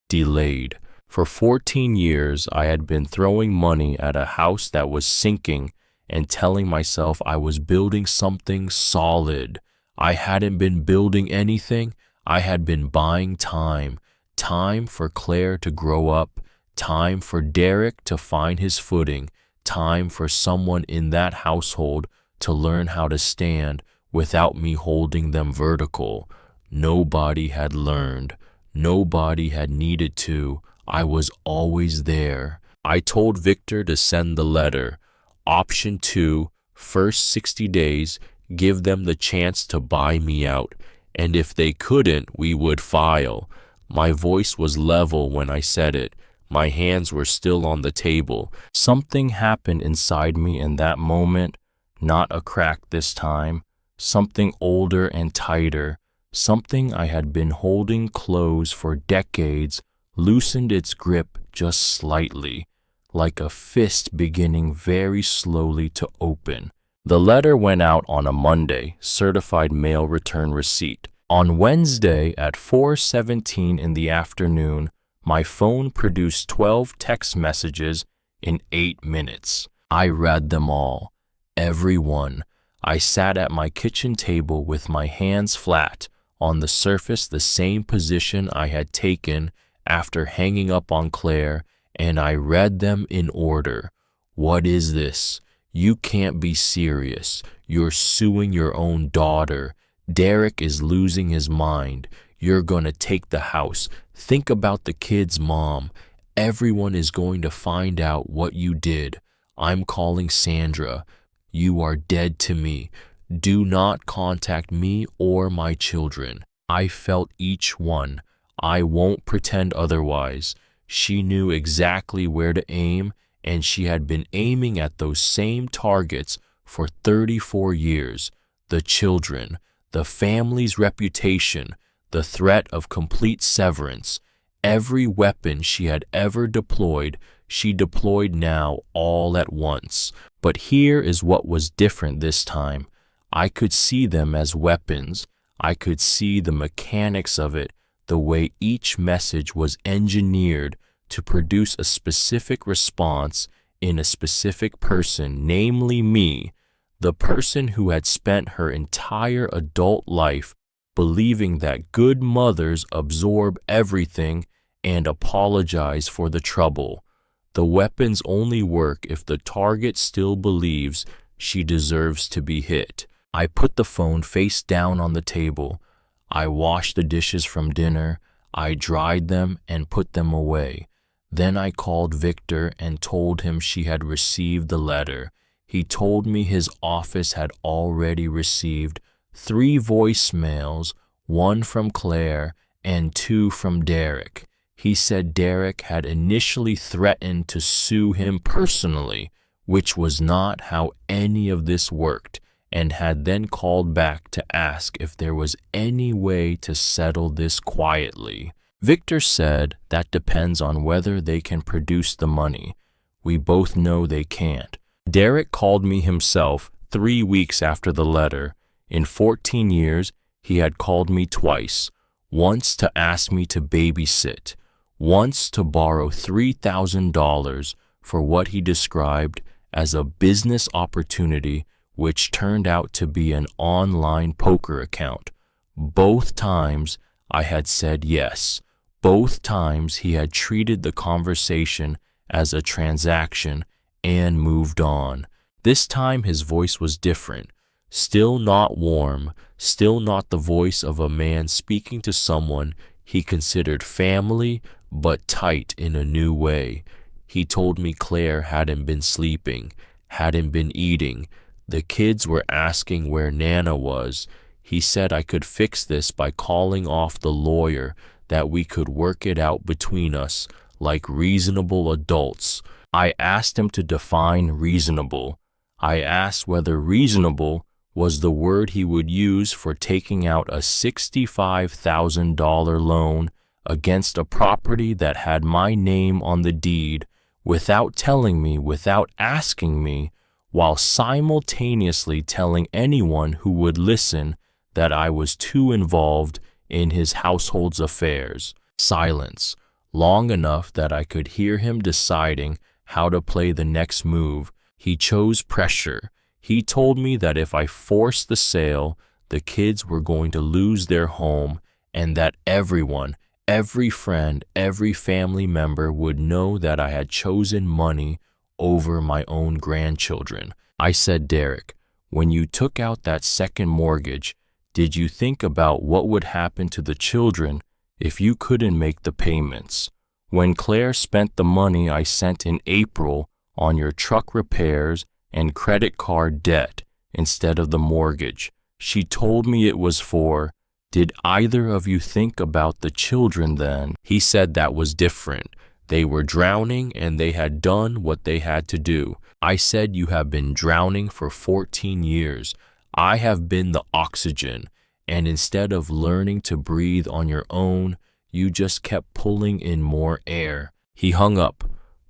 delayed. For 14 years, I had been throwing money at a house that was sinking and telling myself I was building something solid. I hadn't been building anything, I had been buying time. Time for Claire to grow up, time for Derek to find his footing, time for someone in that household to learn how to stand without me holding them vertical. Nobody had learned. Nobody had needed to. I was always there. I told Victor to send the letter. Option 2, first 60 days, give them the chance to buy me out. And if they couldn't, we would file. My voice was level when I said it. My hands were still on the table. Something happened inside me in that moment. Not a crack this time. Something older and tighter. Something I had been holding close for decades loosened its grip just slightly, like a fist beginning very slowly to open. The letter went out on a Monday, certified mail return receipt. On Wednesday at 4:17 in the afternoon, my phone produced 12 text messages in 8 minutes. I read them all, every one. I sat at my kitchen table with my hands flat, on the surface the same position I had taken after hanging up on Claire, and I read them in order. What is this? You can't be serious. You're suing your own daughter. Derek is losing his mind. You're gonna take the house. Think about the kid's mom. Everyone is going to find out what you did. I'm calling Sandra. You are dead to me. Do not contact me or my children. I felt each one. I won't pretend otherwise. She knew exactly where to aim, and she had been aiming at those same targets for 34 years. The children, the family's reputation, the threat of complete severance. Every weapon she had ever deployed, she deployed now all at once. But here is what was different this time. I could see them as weapons. I could see the mechanics of it, the way each message was engineered to produce a specific response in a specific person, namely me, the person who had spent her entire adult life believing that good mothers absorb everything and apologize for the trouble. The weapons only work if the target still believes she deserves to be hit. I put the phone face down on the table. I washed the dishes from dinner. I dried them and put them away. Then I called Victor and told him she had received the letter. He told me his office had already received 3 voicemails, 1 from Claire and 2 from Derek. He said Derek had initially threatened to sue him personally, which was not how any of this worked, and had then called back to ask if there was any way to settle this quietly. Victor said that depends on whether they can produce the money. We both know they can't. Derek called me himself 3 weeks after the letter. In 14 years, he had called me twice, once to ask me to babysit, once to borrow $3,000 for what he described as a business opportunity, which turned out to be an online poker account. Both times I had said yes. Both times he had treated the conversation as a transaction and moved on. This time his voice was different. Still not warm, still not the voice of a man speaking to someone he considered family, but tight in a new way. He told me Claire hadn't been sleeping, hadn't been eating. The kids were asking where Nana was. He said I could fix this by calling off the lawyer, that we could work it out between us, like reasonable adults. I asked him to define reasonable. I asked whether reasonable was the word he would use for taking out a $65,000 loan against a property that had my name on the deed without telling me, without asking me, while simultaneously telling anyone who would listen that I was too involved in his household's affairs. Silence, long enough that I could hear him deciding how to play the next move. He chose pressure. He told me that if I forced the sale, the kids were going to lose their home, and that everyone, every friend, every family member would know that I had chosen money over my own grandchildren. I said, Derek, when you took out that second mortgage, did you think about what would happen to the children if you couldn't make the payments? When Claire spent the money I sent in April on your truck repairs and credit card debt instead of the mortgage, she told me it was for, did either of you think about the children then? He said that was different. They were drowning and they had done what they had to do. I said, you have been drowning for 14 years. I have been the oxygen. And instead of learning to breathe on your own, you just kept pulling in more air. He hung up.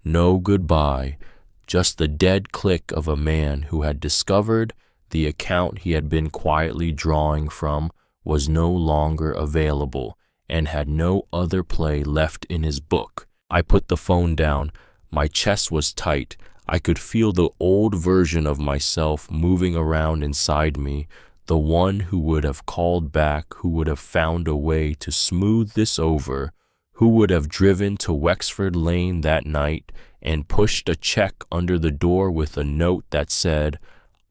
No goodbye. Just the dead click of a man who had discovered the account he had been quietly drawing from was no longer available and had no other play left in his book. I put the phone down. My chest was tight. I could feel the old version of myself moving around inside me, the one who would have called back, who would have found a way to smooth this over, who would have driven to Wexford Lane that night and pushed a check under the door with a note that said,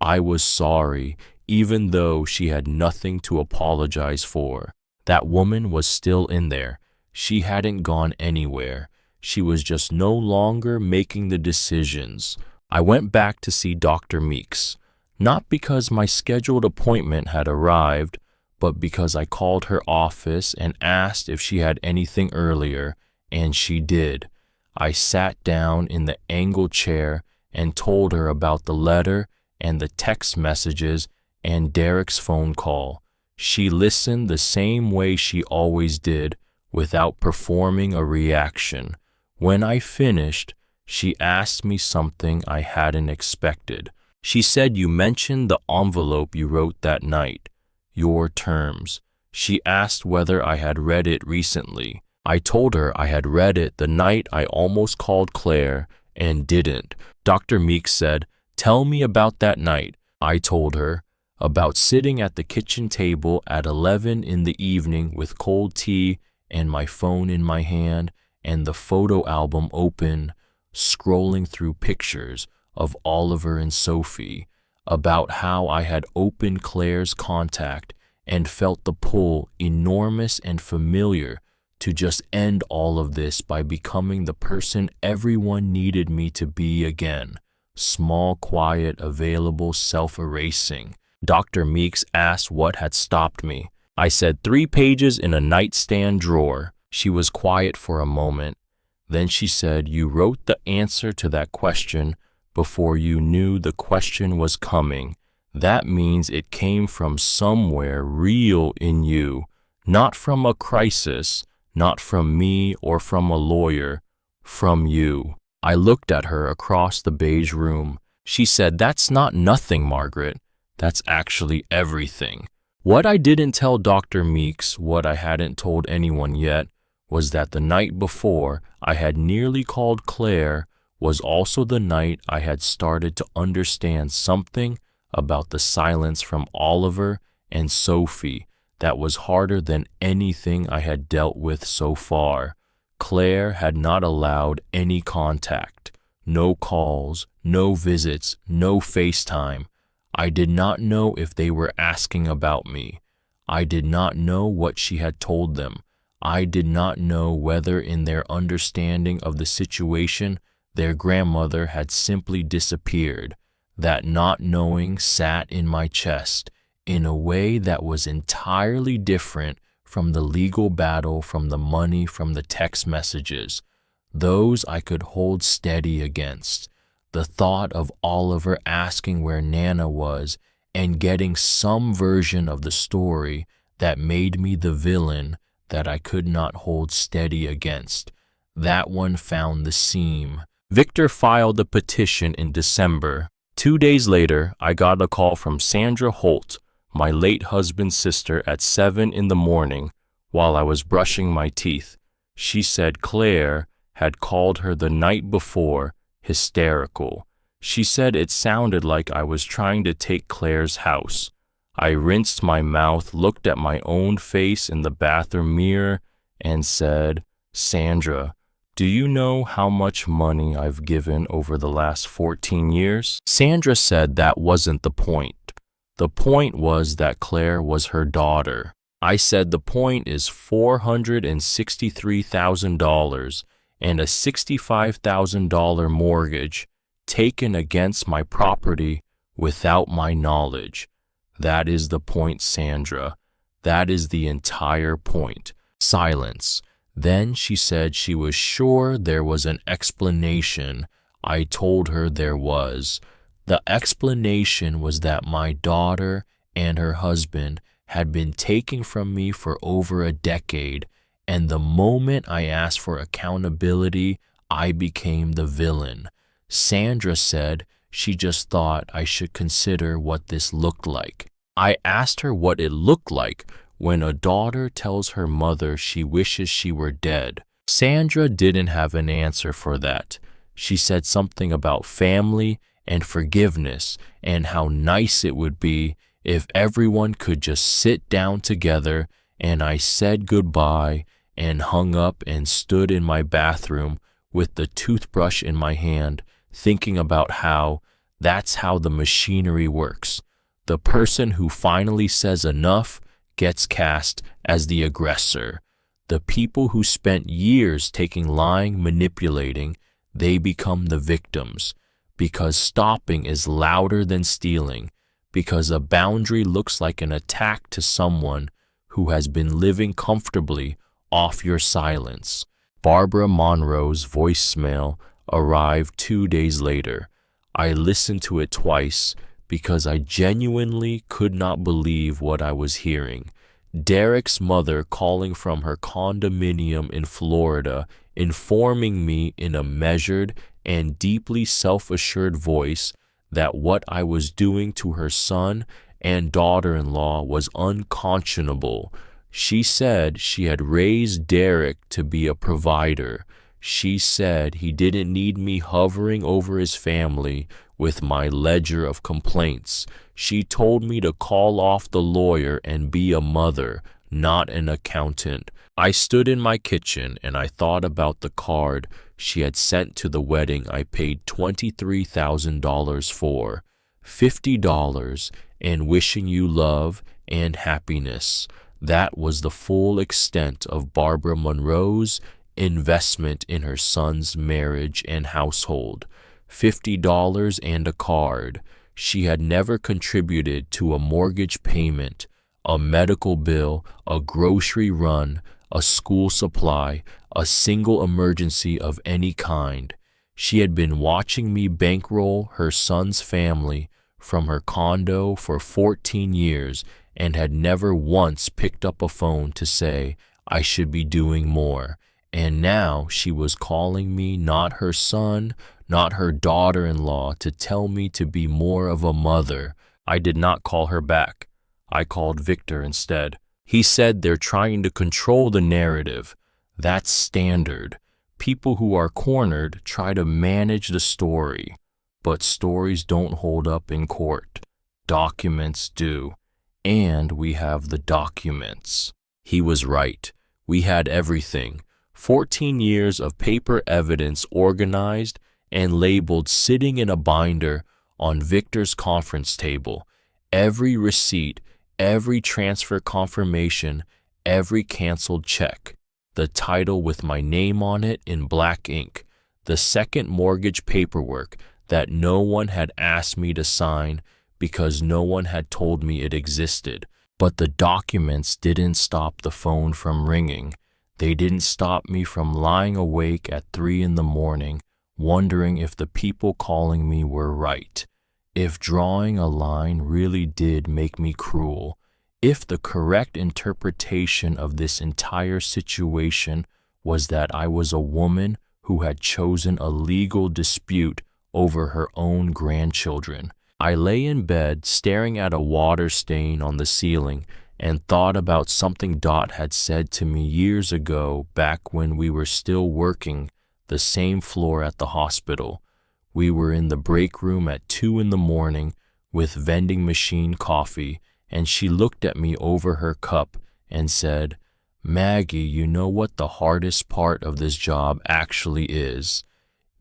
I was sorry, even though she had nothing to apologize for. That woman was still in there. She hadn't gone anywhere. She was just no longer making the decisions. I went back to see Dr. Meeks, not because my scheduled appointment had arrived, but because I called her office and asked if she had anything earlier, and she did. I sat down in the angle chair and told her about the letter and the text messages and Derek's phone call. She listened the same way she always did, without performing a reaction. When I finished, she asked me something I hadn't expected. She said, you mentioned the envelope you wrote that night, your terms. She asked whether I had read it recently. I told her I had read it the night I almost called Claire and didn't. Dr. Meeks said, tell me about that night. I told her about sitting at the kitchen table at 11 in the evening with cold tea and my phone in my hand and the photo album open, scrolling through pictures of Oliver and Sophie, about how I had opened Claire's contact and felt the pull, enormous and familiar, to just end all of this by becoming the person everyone needed me to be again. Small, quiet, available, self-erasing. Dr. Meeks asked what had stopped me. I said 3 pages in a nightstand drawer. She was quiet for a moment. Then she said, you wrote the answer to that question before you knew the question was coming. That means it came from somewhere real in you, not from a crisis, not from me or from a lawyer, from you. I looked at her across the beige room. She said, that's not nothing, Margaret. That's actually everything. What I didn't tell Dr. Meeks, what I hadn't told anyone yet, was that the night before I had nearly called Claire was also the night I had started to understand something about the silence from Oliver and Sophie that was harder than anything I had dealt with so far. Claire had not allowed any contact, no calls, no visits, no FaceTime. I did not know if they were asking about me. I did not know what she had told them. I did not know whether in their understanding of the situation their grandmother had simply disappeared. That not knowing sat in my chest in a way that was entirely different from the legal battle, from the money, from the text messages. Those I could hold steady against. The thought of Oliver asking where Nana was and getting some version of the story that made me the villain that I could not hold steady against. That one found the seam. Victor filed a petition in December. 2 days later, I got a call from Sandra Holt, my late husband's sister, at 7 in the morning while I was brushing my teeth. She said Claire had called her the night before, hysterical. She said it sounded like I was trying to take Claire's house. I rinsed my mouth, looked at my own face in the bathroom mirror, and said, Sandra, do you know how much money I've given over the last 14 years? Sandra said that wasn't the point. The point was that Claire was her daughter. I said the point is $463,000 and a $65,000 mortgage taken against my property without my knowledge. That is the point, Sandra. That is the entire point. Silence. Then she said she was sure there was an explanation. I told her there was. The explanation was that my daughter and her husband had been taken from me for over a decade, and the moment I asked for accountability, I became the villain. Sandra said she just thought I should consider what this looked like. I asked her what it looked like when a daughter tells her mother she wishes she were dead. Sandra didn't have an answer for that. She said something about family and forgiveness and how nice it would be if everyone could just sit down together, and I said goodbye and hung up and stood in my bathroom with the toothbrush in my hand, thinking about how that's how the machinery works. The person who finally says enough gets cast as the aggressor. The people who spent years lying, manipulating, they become the victims, because stopping is louder than stealing, because a boundary looks like an attack to someone who has been living comfortably off your silence. Barbara Monroe's voicemail arrived 2 days later. I listened to it twice because I genuinely could not believe what I was hearing. Derek's mother calling from her condominium in Florida, informing me in a measured and deeply self-assured voice that what I was doing to her son and daughter-in-law was unconscionable. She said she had raised Derek to be a provider. She said he didn't need me hovering over his family with my ledger of complaints. She told me to call off the lawyer and be a mother, not an accountant. I stood in my kitchen and I thought about the card she had sent to the wedding I paid $23,000 for, $50, and wishing you love and happiness. That was the full extent of Barbara Monroe's investment in her son's marriage and household. $50 and a card. She had never contributed to a mortgage payment, a medical bill, a grocery run, a school supply, a single emergency of any kind. She had been watching me bankroll her son's family from her condo for 14 years and had never once picked up a phone to say I should be doing more. And now she was calling me not her son, not her daughter-in-law, to tell me to be more of a mother. I did not call her back. I called Victor instead. He said they're trying to control the narrative. That's standard. People who are cornered try to manage the story, but stories don't hold up in court. Documents do. And we have the documents. He was right. We had everything. 14 years of paper evidence organized and labeled sitting in a binder on Victor's conference table. Every receipt, every transfer confirmation, every canceled check. The title with my name on it in black ink. The second mortgage paperwork that no one had asked me to sign because no one had told me it existed. But the documents didn't stop the phone from ringing. They didn't stop me from lying awake at 3 in the morning, wondering if the people calling me were right. If drawing a line really did make me cruel. If the correct interpretation of this entire situation was that I was a woman who had chosen a legal dispute over her own grandchildren. I lay in bed staring at a water stain on the ceiling and thought about something Dot had said to me years ago back when we were still working the same floor at the hospital. We were in the break room at 2 in the morning with vending machine coffee, and she looked at me over her cup and said, "Maggie, you know what the hardest part of this job actually is?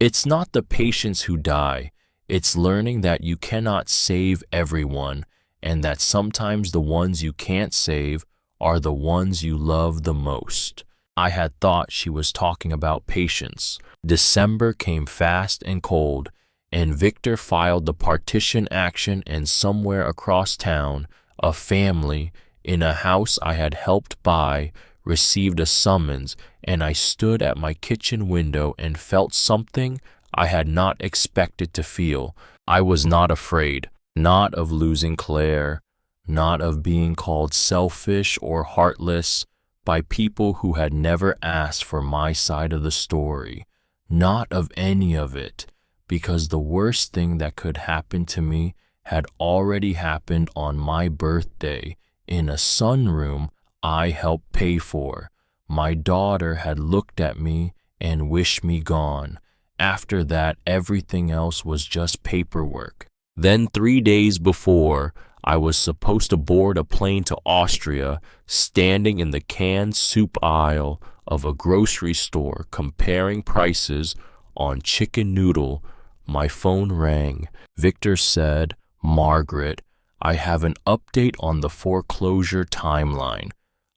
It's not the patients who die. It's learning that you cannot save everyone, and that sometimes the ones you can't save are the ones you love the most." I had thought she was talking about patients. December came fast and cold, and Victor filed the partition action, and somewhere across town, a family in a house I had helped buy received a summons, and I stood at my kitchen window and felt something I had not expected to feel. I was not afraid, not of losing Claire, not of being called selfish or heartless by people who had never asked for my side of the story, not of any of it, because the worst thing that could happen to me had already happened on my birthday in a sunroom I helped pay for. My daughter had looked at me and wished me gone. After that, everything else was just paperwork. Then 3 days before I was supposed to board a plane to Austria, standing in the canned soup aisle of a grocery store comparing prices on chicken noodle, my phone rang. Victor said, "Margaret, I have an update on the foreclosure timeline."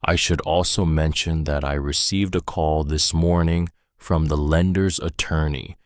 I should also mention that I received a call this morning from the lender's attorney.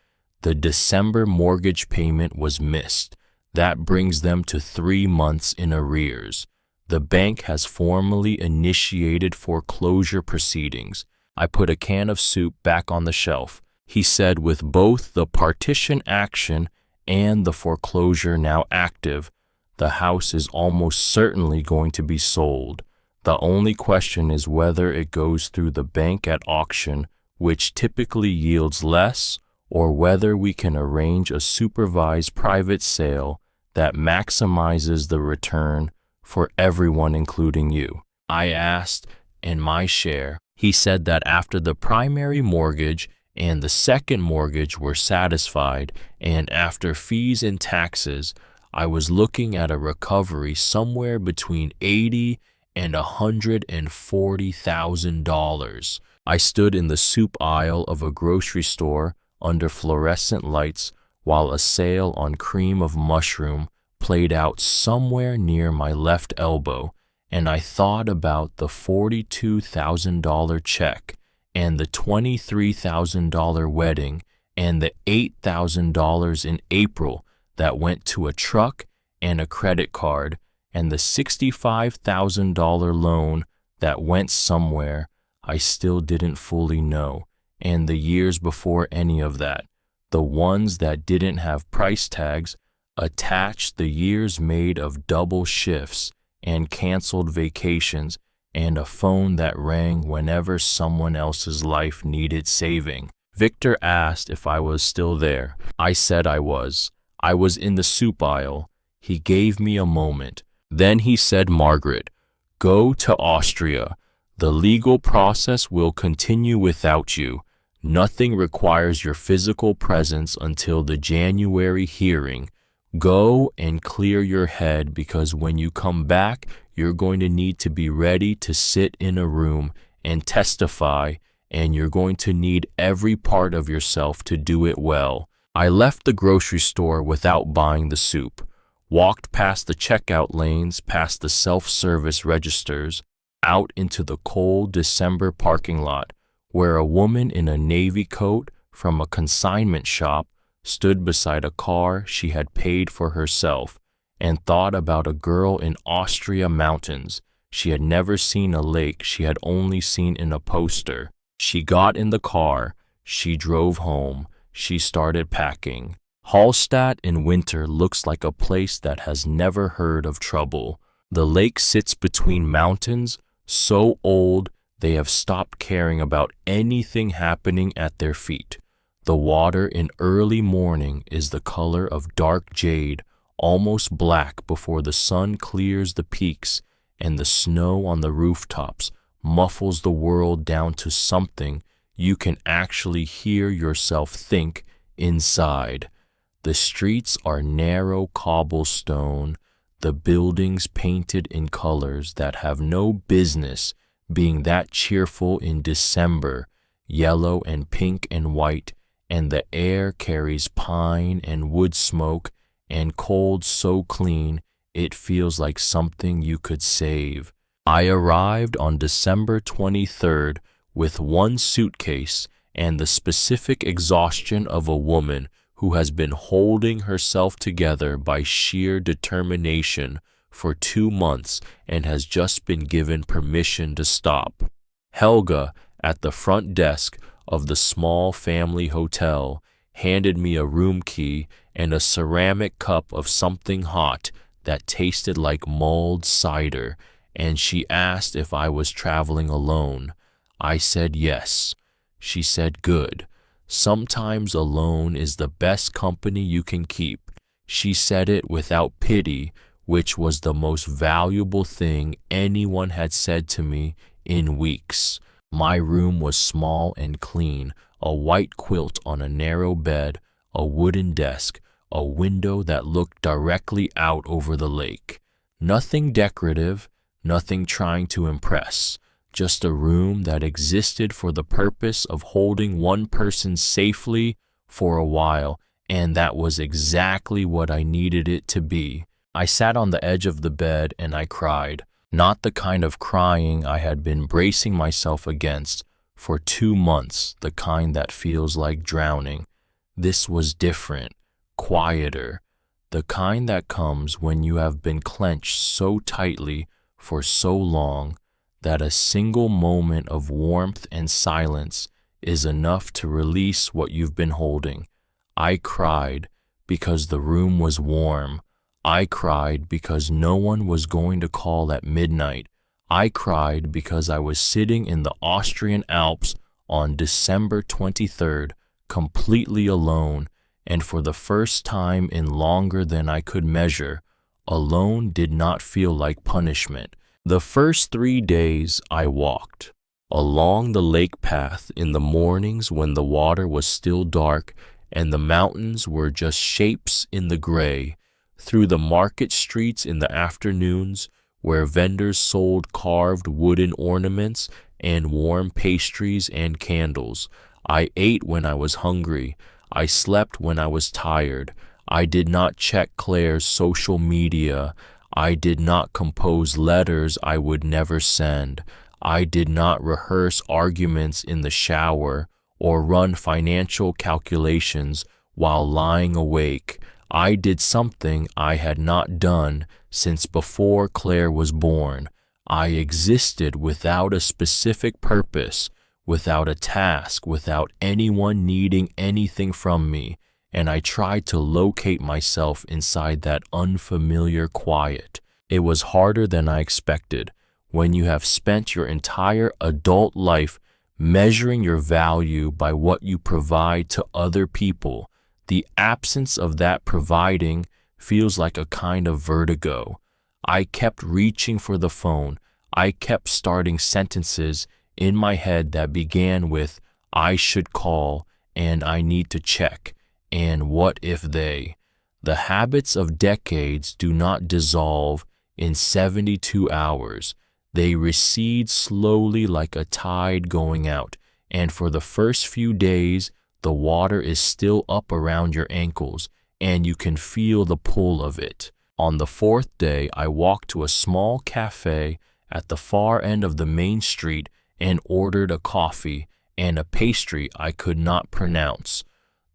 The December mortgage payment was missed. That brings them to 3 months in arrears. The bank has formally initiated foreclosure proceedings. I put a can of soup back on the shelf. He said with both the partition action and the foreclosure now active, the house is almost certainly going to be sold. The only question is whether it goes through the bank at auction, which typically yields less, or whether we can arrange a supervised private sale that maximizes the return for everyone, including you. I asked, and my share. He said that after the primary mortgage and the second mortgage were satisfied, and after fees and taxes, I was looking at a recovery somewhere between $80,000 and $140,000. I stood in the soup aisle of a grocery store under fluorescent lights while a sale on cream of mushroom played out somewhere near my left elbow, and I thought about the $42,000 check and the $23,000 wedding and the $8,000 in April that went to a truck and a credit card, and the $65,000 loan that went somewhere I still didn't fully know, and the years before any of that, the ones that didn't have price tags, attached, the years made of double shifts and canceled vacations, and a phone that rang whenever someone else's life needed saving. Victor asked if I was still there. I said I was. I was in the soup aisle. He gave me a moment. Then he said, "Margaret, go to Austria. The legal process will continue without you. Nothing requires your physical presence until the January hearing. Go and clear your head, because when you come back, you're going to need to be ready to sit in a room and testify, and you're going to need every part of yourself to do it well." I left the grocery store without buying the soup, walked past the checkout lanes, past the self-service registers, out into the cold December parking lot, where a woman in a navy coat from a consignment shop stood beside a car she had paid for herself, and thought about a girl in Austria mountains. She had never seen a lake she had only seen in a poster. She got in the car. She drove home. She started packing. Hallstatt in winter looks like a place that has never heard of trouble. The lake sits between mountains, so old they have stopped caring about anything happening at their feet. The water in early morning is the color of dark jade, almost black before the sun clears the peaks, and the snow on the rooftops muffles the world down to something you can actually hear yourself think inside. The streets are narrow cobblestone, the buildings painted in colors that have no business being that cheerful in December, yellow and pink and white, and the air carries pine and wood smoke and cold so clean it feels like something you could save. I arrived on December 23rd with one suitcase and the specific exhaustion of a woman who has been holding herself together by sheer determination for 2 months and has just been given permission to stop. Helga, at the front desk of the small family hotel, handed me a room key and a ceramic cup of something hot that tasted like mulled cider, and she asked if I was traveling alone. I said yes. She said, "Good. Sometimes alone is the best company you can keep." She said it without pity, which was the most valuable thing anyone had said to me in weeks. My room was small and clean, a white quilt on a narrow bed, a wooden desk, a window that looked directly out over the lake. Nothing decorative, nothing trying to impress. Just a room that existed for the purpose of holding one person safely for a while, and that was exactly what I needed it to be. I sat on the edge of the bed and I cried, not the kind of crying I had been bracing myself against for 2 months, the kind that feels like drowning. This was different, quieter, the kind that comes when you have been clenched so tightly for so long that a single moment of warmth and silence is enough to release what you've been holding. I cried because the room was warm. I cried because no one was going to call at midnight. I cried because I was sitting in the Austrian Alps on December 23rd, completely alone, and for the first time in longer than I could measure, alone did not feel like punishment. The first 3 days I walked along the lake path in the mornings when the water was still dark and the mountains were just shapes in the gray, through the market streets in the afternoons where vendors sold carved wooden ornaments and warm pastries and candles. I ate when I was hungry. I slept when I was tired. I did not check Claire's social media. I did not compose letters I would never send. I did not rehearse arguments in the shower or run financial calculations while lying awake. I did something I had not done since before Claire was born. I existed without a specific purpose, without a task, without anyone needing anything from me, and I tried to locate myself inside that unfamiliar quiet. It was harder than I expected. When you have spent your entire adult life measuring your value by what you provide to other people, the absence of that providing feels like a kind of vertigo. I kept reaching for the phone. I kept starting sentences in my head that began with, "I should call," and "I need to check," and "what if they." The habits of decades do not dissolve in 72 hours. They recede slowly like a tide going out, and for the first few days, the water is still up around your ankles, and you can feel the pull of it. On the 4th day, I walked to a small cafe at the far end of the main street and ordered a coffee and a pastry I could not pronounce.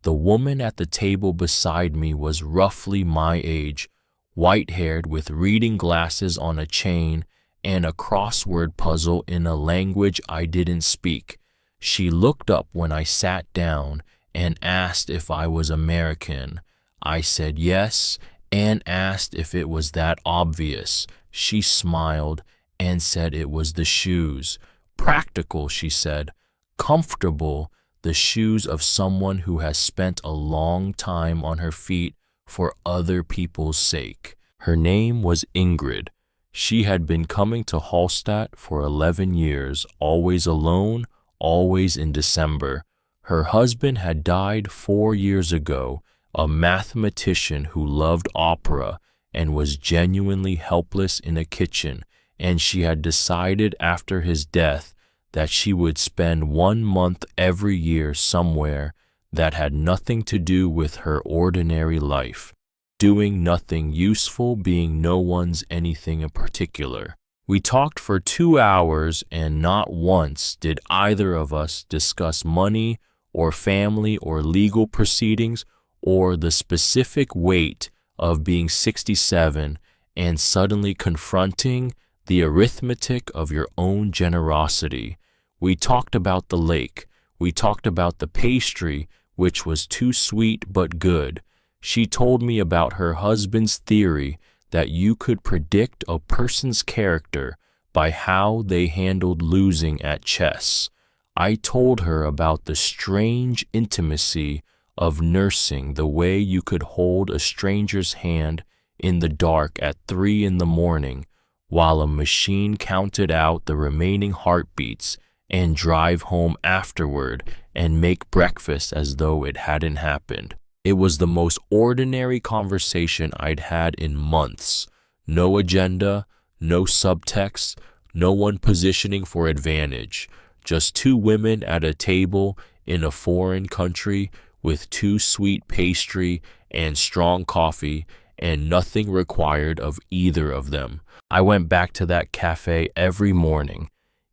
The woman at the table beside me was roughly my age, white-haired with reading glasses on a chain and a crossword puzzle in a language I didn't speak. She looked up when I sat down and asked if I was American. I said yes and asked if it was that obvious. She smiled and said it was the shoes. "Practical," she said. "Comfortable. the shoes of someone who has spent a long time on her feet for other people's sake. Her name was Ingrid. She had been coming to Hallstatt for 11 years, always alone, always in December. Her husband had died 4 years ago, a mathematician who loved opera and was genuinely helpless in a kitchen, and she had decided after his death that she would spend 1 month every year somewhere that had nothing to do with her ordinary life, doing nothing useful, being no one's anything in particular. We talked for 2 hours, and not once did either of us discuss money or family or legal proceedings or the specific weight of being 67 and suddenly confronting the arithmetic of your own generosity. We talked about the lake. We talked about the pastry, which was too sweet but good. She told me about her husband's theory that you could predict a person's character by how they handled losing at chess. I told her about the strange intimacy of nursing, the way you could hold a stranger's hand in the dark at 3 in the morning while a machine counted out the remaining heartbeats, and drive home afterward and make breakfast as though it hadn't happened. It was the most ordinary conversation I'd had in months. No agenda, no subtext, no one positioning for advantage. Just 2 women at a table in a foreign country with 2 sweet pastry and strong coffee, and nothing required of either of them. I went back to that cafe every morning.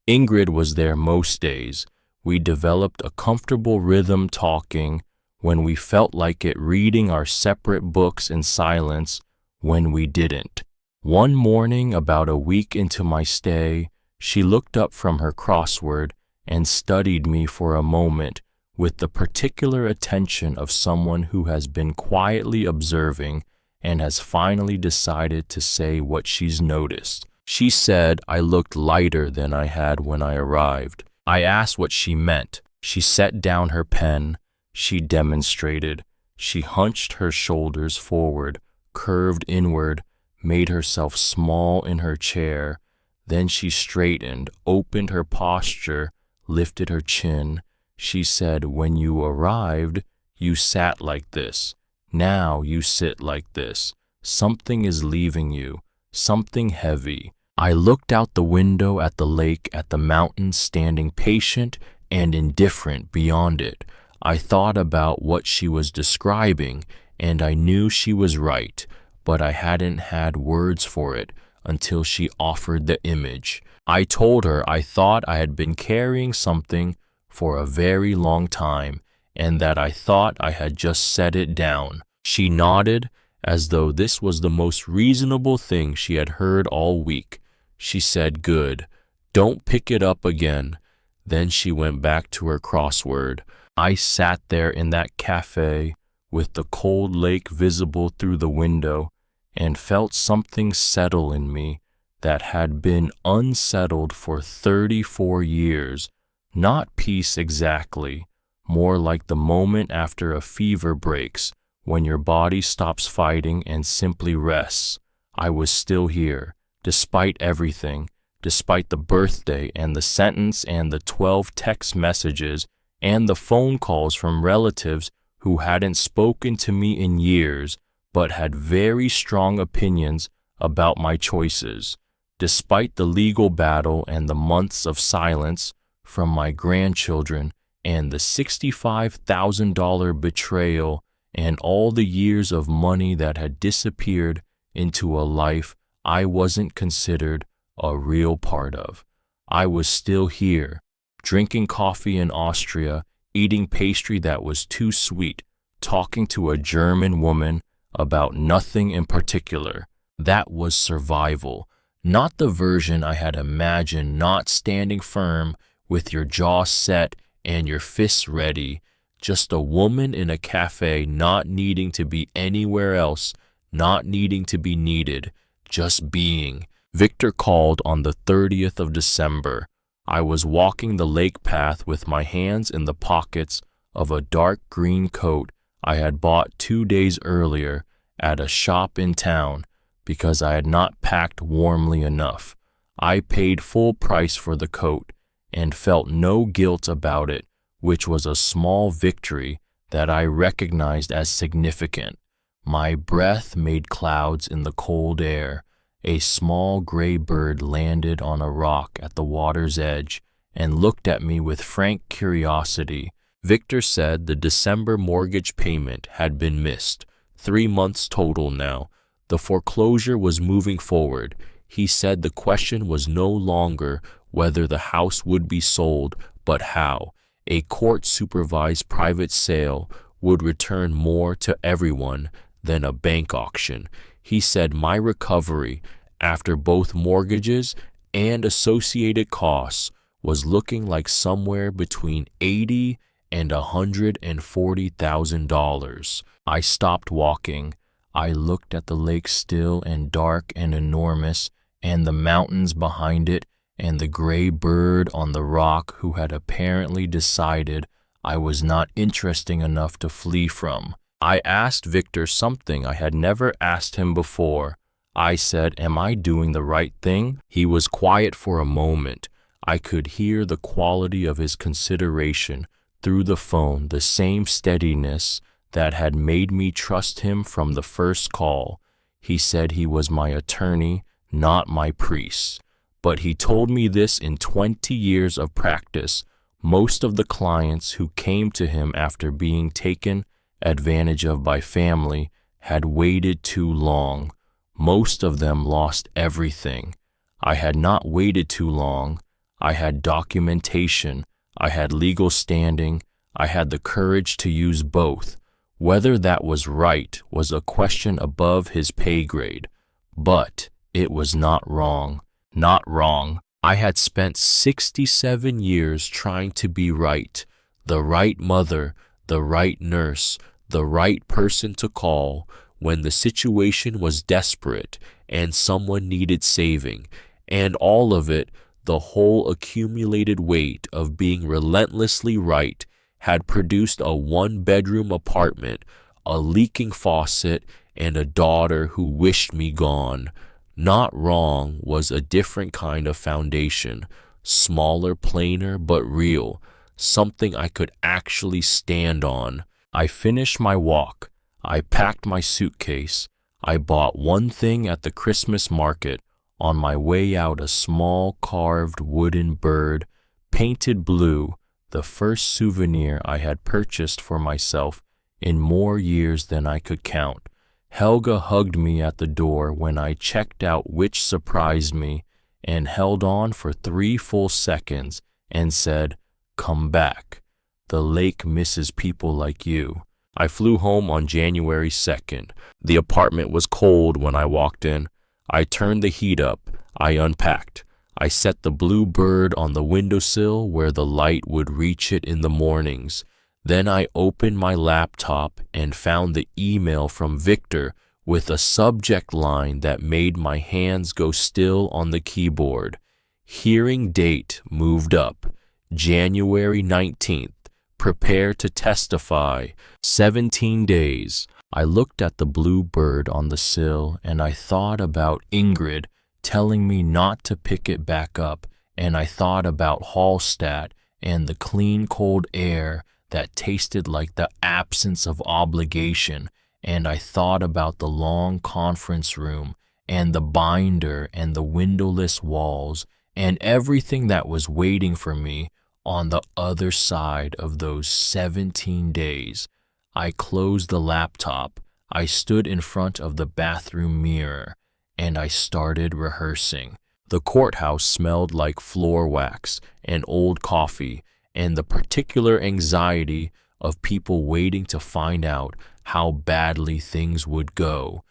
Ingrid was there most days. We developed a comfortable rhythm talking when we felt like it, reading our separate books in silence when we didn't. One morning, about a week into my stay, she looked up from her crossword and studied me for a moment with the particular attention of someone who has been quietly observing and has finally decided to say what she's noticed. She said I looked lighter than I had when I arrived. I asked what she meant. She set down her pen. She demonstrated. She hunched her shoulders forward, curved inward, made herself small in her chair. Then she straightened, opened her posture, lifted her chin. She said, when you arrived, you sat like this. Now you sit like this. Something is leaving you, something heavy. I looked out the window at the lake, at the mountains standing patient and indifferent beyond it. I thought about what she was describing, and I knew she was right, but I hadn't had words for it until she offered the image. I told her I thought I had been carrying something for a very long time, and that I thought I had just set it down. She nodded, as though this was the most reasonable thing she had heard all week. She said, "Good. Don't pick it up again." Then she went back to her crossword. I sat there in that cafe with the cold lake visible through the window and felt something settle in me that had been unsettled for 34 years. Not peace exactly, more like the moment after a fever breaks, when your body stops fighting and simply rests. I was still here, despite everything, despite the birthday and the sentence and the 12 text messages and the phone calls from relatives who hadn't spoken to me in years but had very strong opinions about my choices, despite the legal battle and the months of silence from my grandchildren and the $65,000 betrayal and all the years of money that had disappeared into a life I wasn't considered a real part of. I was still here, drinking coffee in Austria, eating pastry that was too sweet, talking to a German woman about nothing in particular. That was survival, not the version I had imagined, not standing firm with your jaw set and your fists ready, just a woman in a cafe not needing to be anywhere else, not needing to be needed, just being. Victor called on the 30th of December. I was walking the lake path with my hands in the pockets of a dark green coat I had bought 2 days earlier at a shop in town because I had not packed warmly enough. I paid full price for the coat and felt no guilt about it, which was a small victory that I recognized as significant. My breath made clouds in the cold air. A small gray bird landed on a rock at the water's edge and looked at me with frank curiosity. Victor said the December mortgage payment had been missed, 3 months total now. The foreclosure was moving forward. He said the question was no longer whether the house would be sold, but how. A court-supervised private sale would return more to everyone than a bank auction. He said my recovery, after both mortgages and associated costs, was looking like somewhere between $80,000 and $140,000. I stopped walking. I looked at the lake, still and dark and enormous, and the mountains behind it, and the gray bird on the rock who had apparently decided I was not interesting enough to flee from. I asked Victor something I had never asked him before. I said, "Am I doing the right thing?" He was quiet for a moment. I could hear the quality of his consideration through the phone, the same steadiness that had made me trust him from the first call. He said he was my attorney, not my priest. But he told me this in 20 years of practice. Most of the clients who came to him after being taken advantage of by family had waited too long. Most of them lost everything. I had not waited too long. I had documentation. I had legal standing. I had the courage to use both. Whether that was right was a question above his pay grade. But it was not wrong. Not wrong. I had spent 67 years trying to be right. The right mother, the right nurse, the right person to call when the situation was desperate and someone needed saving. And all of it, the whole accumulated weight of being relentlessly right, had produced a 1-bedroom apartment, a leaking faucet, and a daughter who wished me gone. Not wrong was a different kind of foundation, smaller, plainer, but real, something I could actually stand on. I finished my walk. I packed my suitcase. I bought one thing at the Christmas market. On my way out, a small carved wooden bird, painted blue, the first souvenir I had purchased for myself in more years than I could count. Helga hugged me at the door when I checked out, which surprised me, and held on for 3 full seconds and said, "Come back. The lake misses people like you." I flew home on January 2nd. The apartment was cold when I walked in. I turned the heat up. I unpacked. I set the blue bird on the windowsill where the light would reach it in the mornings. Then I opened my laptop and found the email from Victor with a subject line that made my hands go still on the keyboard. Hearing date moved up. January 19th. Prepare to testify. 17 days. I looked at the blue bird on the sill and I thought about Ingrid telling me not to pick it back up, and I thought about Hallstatt and the clean cold air that tasted like the absence of obligation, and I thought about the long conference room and the binder and the windowless walls and everything that was waiting for me on the other side of those 17 days. I closed the laptop. I stood in front of the bathroom mirror and I started rehearsing. The courthouse smelled like floor wax and old coffee and the particular anxiety of people waiting to find out how badly things would go.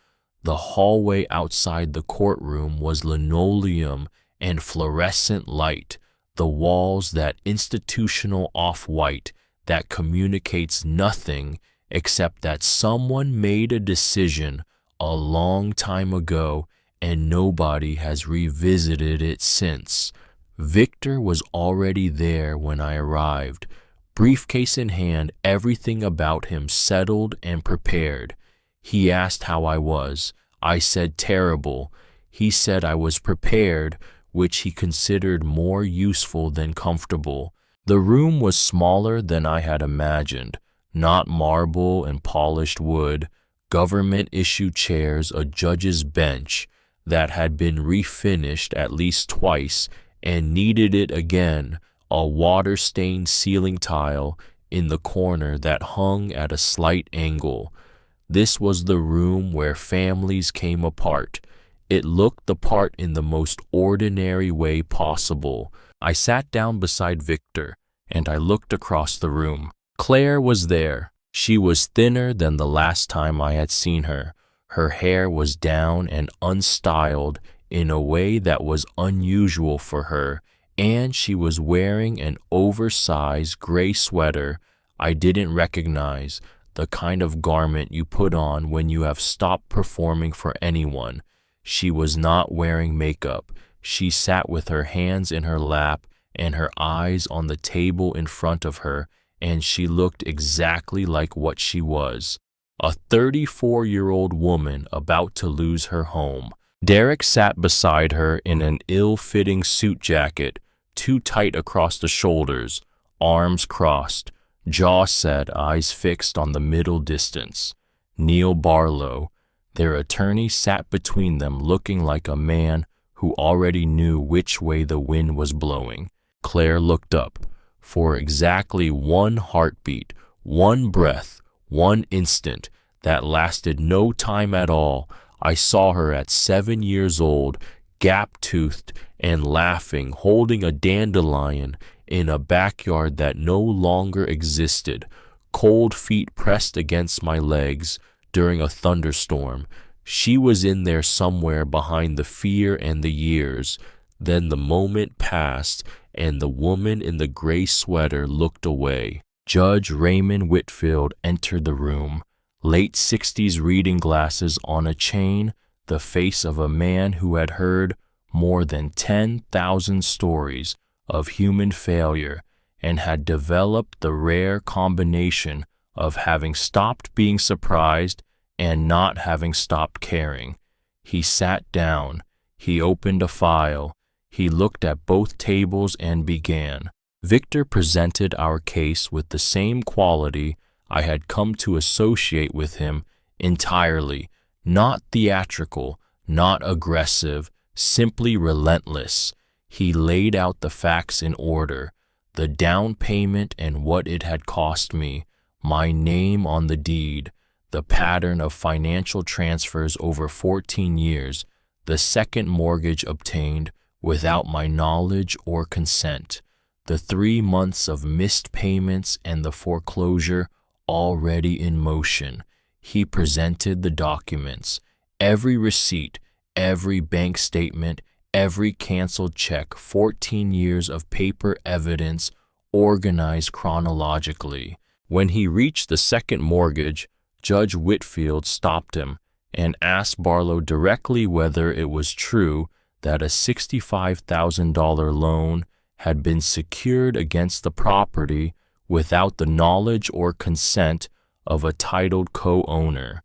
The hallway outside the courtroom was linoleum and fluorescent light, the walls that institutional off-white that communicates nothing except that someone made a decision a long time ago and nobody has revisited it since. Victor was already there when I arrived. Briefcase in hand, everything about him settled and prepared. He asked how I was. I said terrible. He said I was prepared, which he considered more useful than comfortable. The room was smaller than I had imagined. Not marble and polished wood, government-issued chairs, a judge's bench that had been refinished at least twice and needed it again, a water-stained ceiling tile in the corner that hung at a slight angle. This was the room where families came apart. It looked the part in the most ordinary way possible. I sat down beside Victor, and I looked across the room. Claire was there. She was thinner than the last time I had seen her. Her hair was down and unstyled in a way that was unusual for her, and she was wearing an oversized gray sweater I didn't recognize, the kind of garment you put on when you have stopped performing for anyone. She was not wearing makeup. She sat with her hands in her lap and her eyes on the table in front of her, and she looked exactly like what she was, a 34-year-old woman about to lose her home. Derek sat beside her in an ill-fitting suit jacket, too tight across the shoulders, arms crossed, jaw set, eyes fixed on the middle distance. Neil Barlow, their attorney, sat between them, looking like a man who already knew which way the wind was blowing. Claire looked up. For exactly one heartbeat, one breath, one instant that lasted no time at all, I saw her at 7 years old, gap-toothed and laughing, holding a dandelion in a backyard that no longer existed, cold feet pressed against my legs during a thunderstorm. She was in there somewhere behind the fear and the years. Then the moment passed, and the woman in the gray sweater looked away. Judge Raymond Whitfield entered the room, late 60s, reading glasses on a chain, the face of a man who had heard more than 10,000 stories of human failure and had developed the rare combination of having stopped being surprised and not having stopped caring. He sat down. He opened a file. He looked at both tables and began. Victor presented our case with the same quality I had come to associate with him entirely, not theatrical, not aggressive, simply relentless. He laid out the facts in order, the down payment and what it had cost me, my name on the deed, the pattern of financial transfers over 14 years, the second mortgage obtained without my knowledge or consent, the 3 months of missed payments and the foreclosure already in motion. He presented the documents, every receipt, every bank statement, every canceled check, 14 years of paper evidence organized chronologically. When he reached the second mortgage, Judge Whitfield stopped him and asked Barlow directly whether it was true that a $65,000 loan had been secured against the property without the knowledge or consent of a titled co-owner.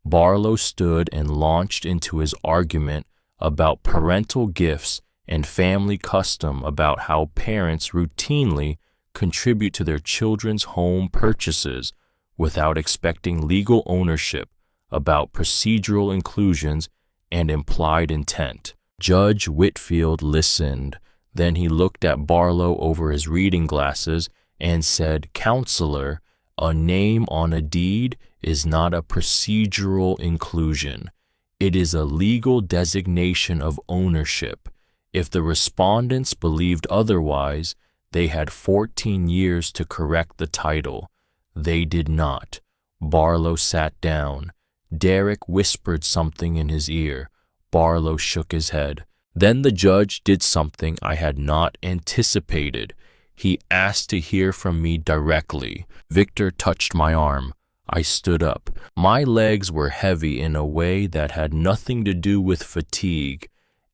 Barlow stood and launched into his argument about parental gifts and family custom, about how parents routinely contribute to their children's home purchases without expecting legal ownership, about procedural inclusions and implied intent. Judge Whitfield listened. Then he looked at Barlow over his reading glasses and said, "Counselor, a name on a deed is not a procedural inclusion. It is a legal designation of ownership. If the respondents believed otherwise, they had 14 years to correct the title. They did not." Barlow sat down. Derek whispered something in his ear. Barlow shook his head. Then the judge did something I had not anticipated. He asked to hear from me directly. Victor touched my arm. I stood up. My legs were heavy in a way that had nothing to do with fatigue.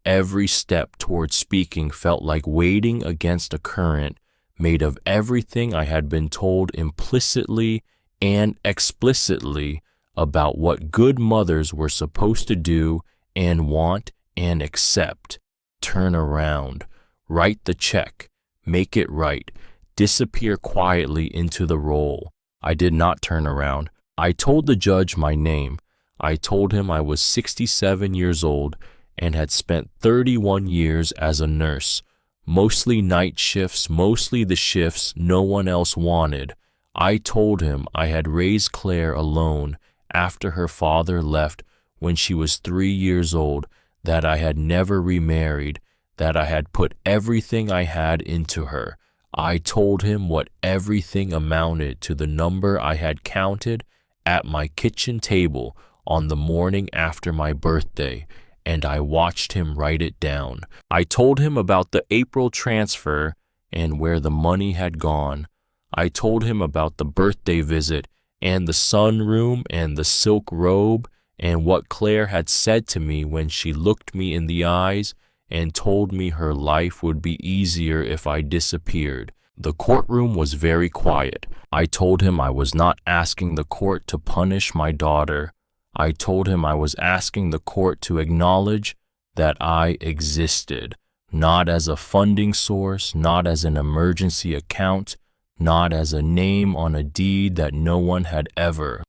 Every step toward speaking felt like wading against a current made of everything I had been told implicitly and explicitly about what good mothers were supposed to do and want and accept. Turn around, write the check, make it right, disappear quietly into the role. I did not turn around. I told the judge my name. I told him I was 67 years old and had spent 31 years as a nurse, mostly night shifts, mostly the shifts no one else wanted. I told him I had raised Claire alone after her father left when she was 3 years old, that I had never remarried, that I had put everything I had into her. I told him what everything amounted to, the number I had counted at my kitchen table on the morning after my birthday, and I watched him write it down. I told him about the April transfer and where the money had gone. I told him about the birthday visit and the sunroom and the silk robe and what Claire had said to me when she looked me in the eyes and told me her life would be easier if I disappeared. The courtroom was very quiet. I told him I was not asking the court to punish my daughter. I told him I was asking the court to acknowledge that I existed, not as a funding source, not as an emergency account, not as a name on a deed that no one had ever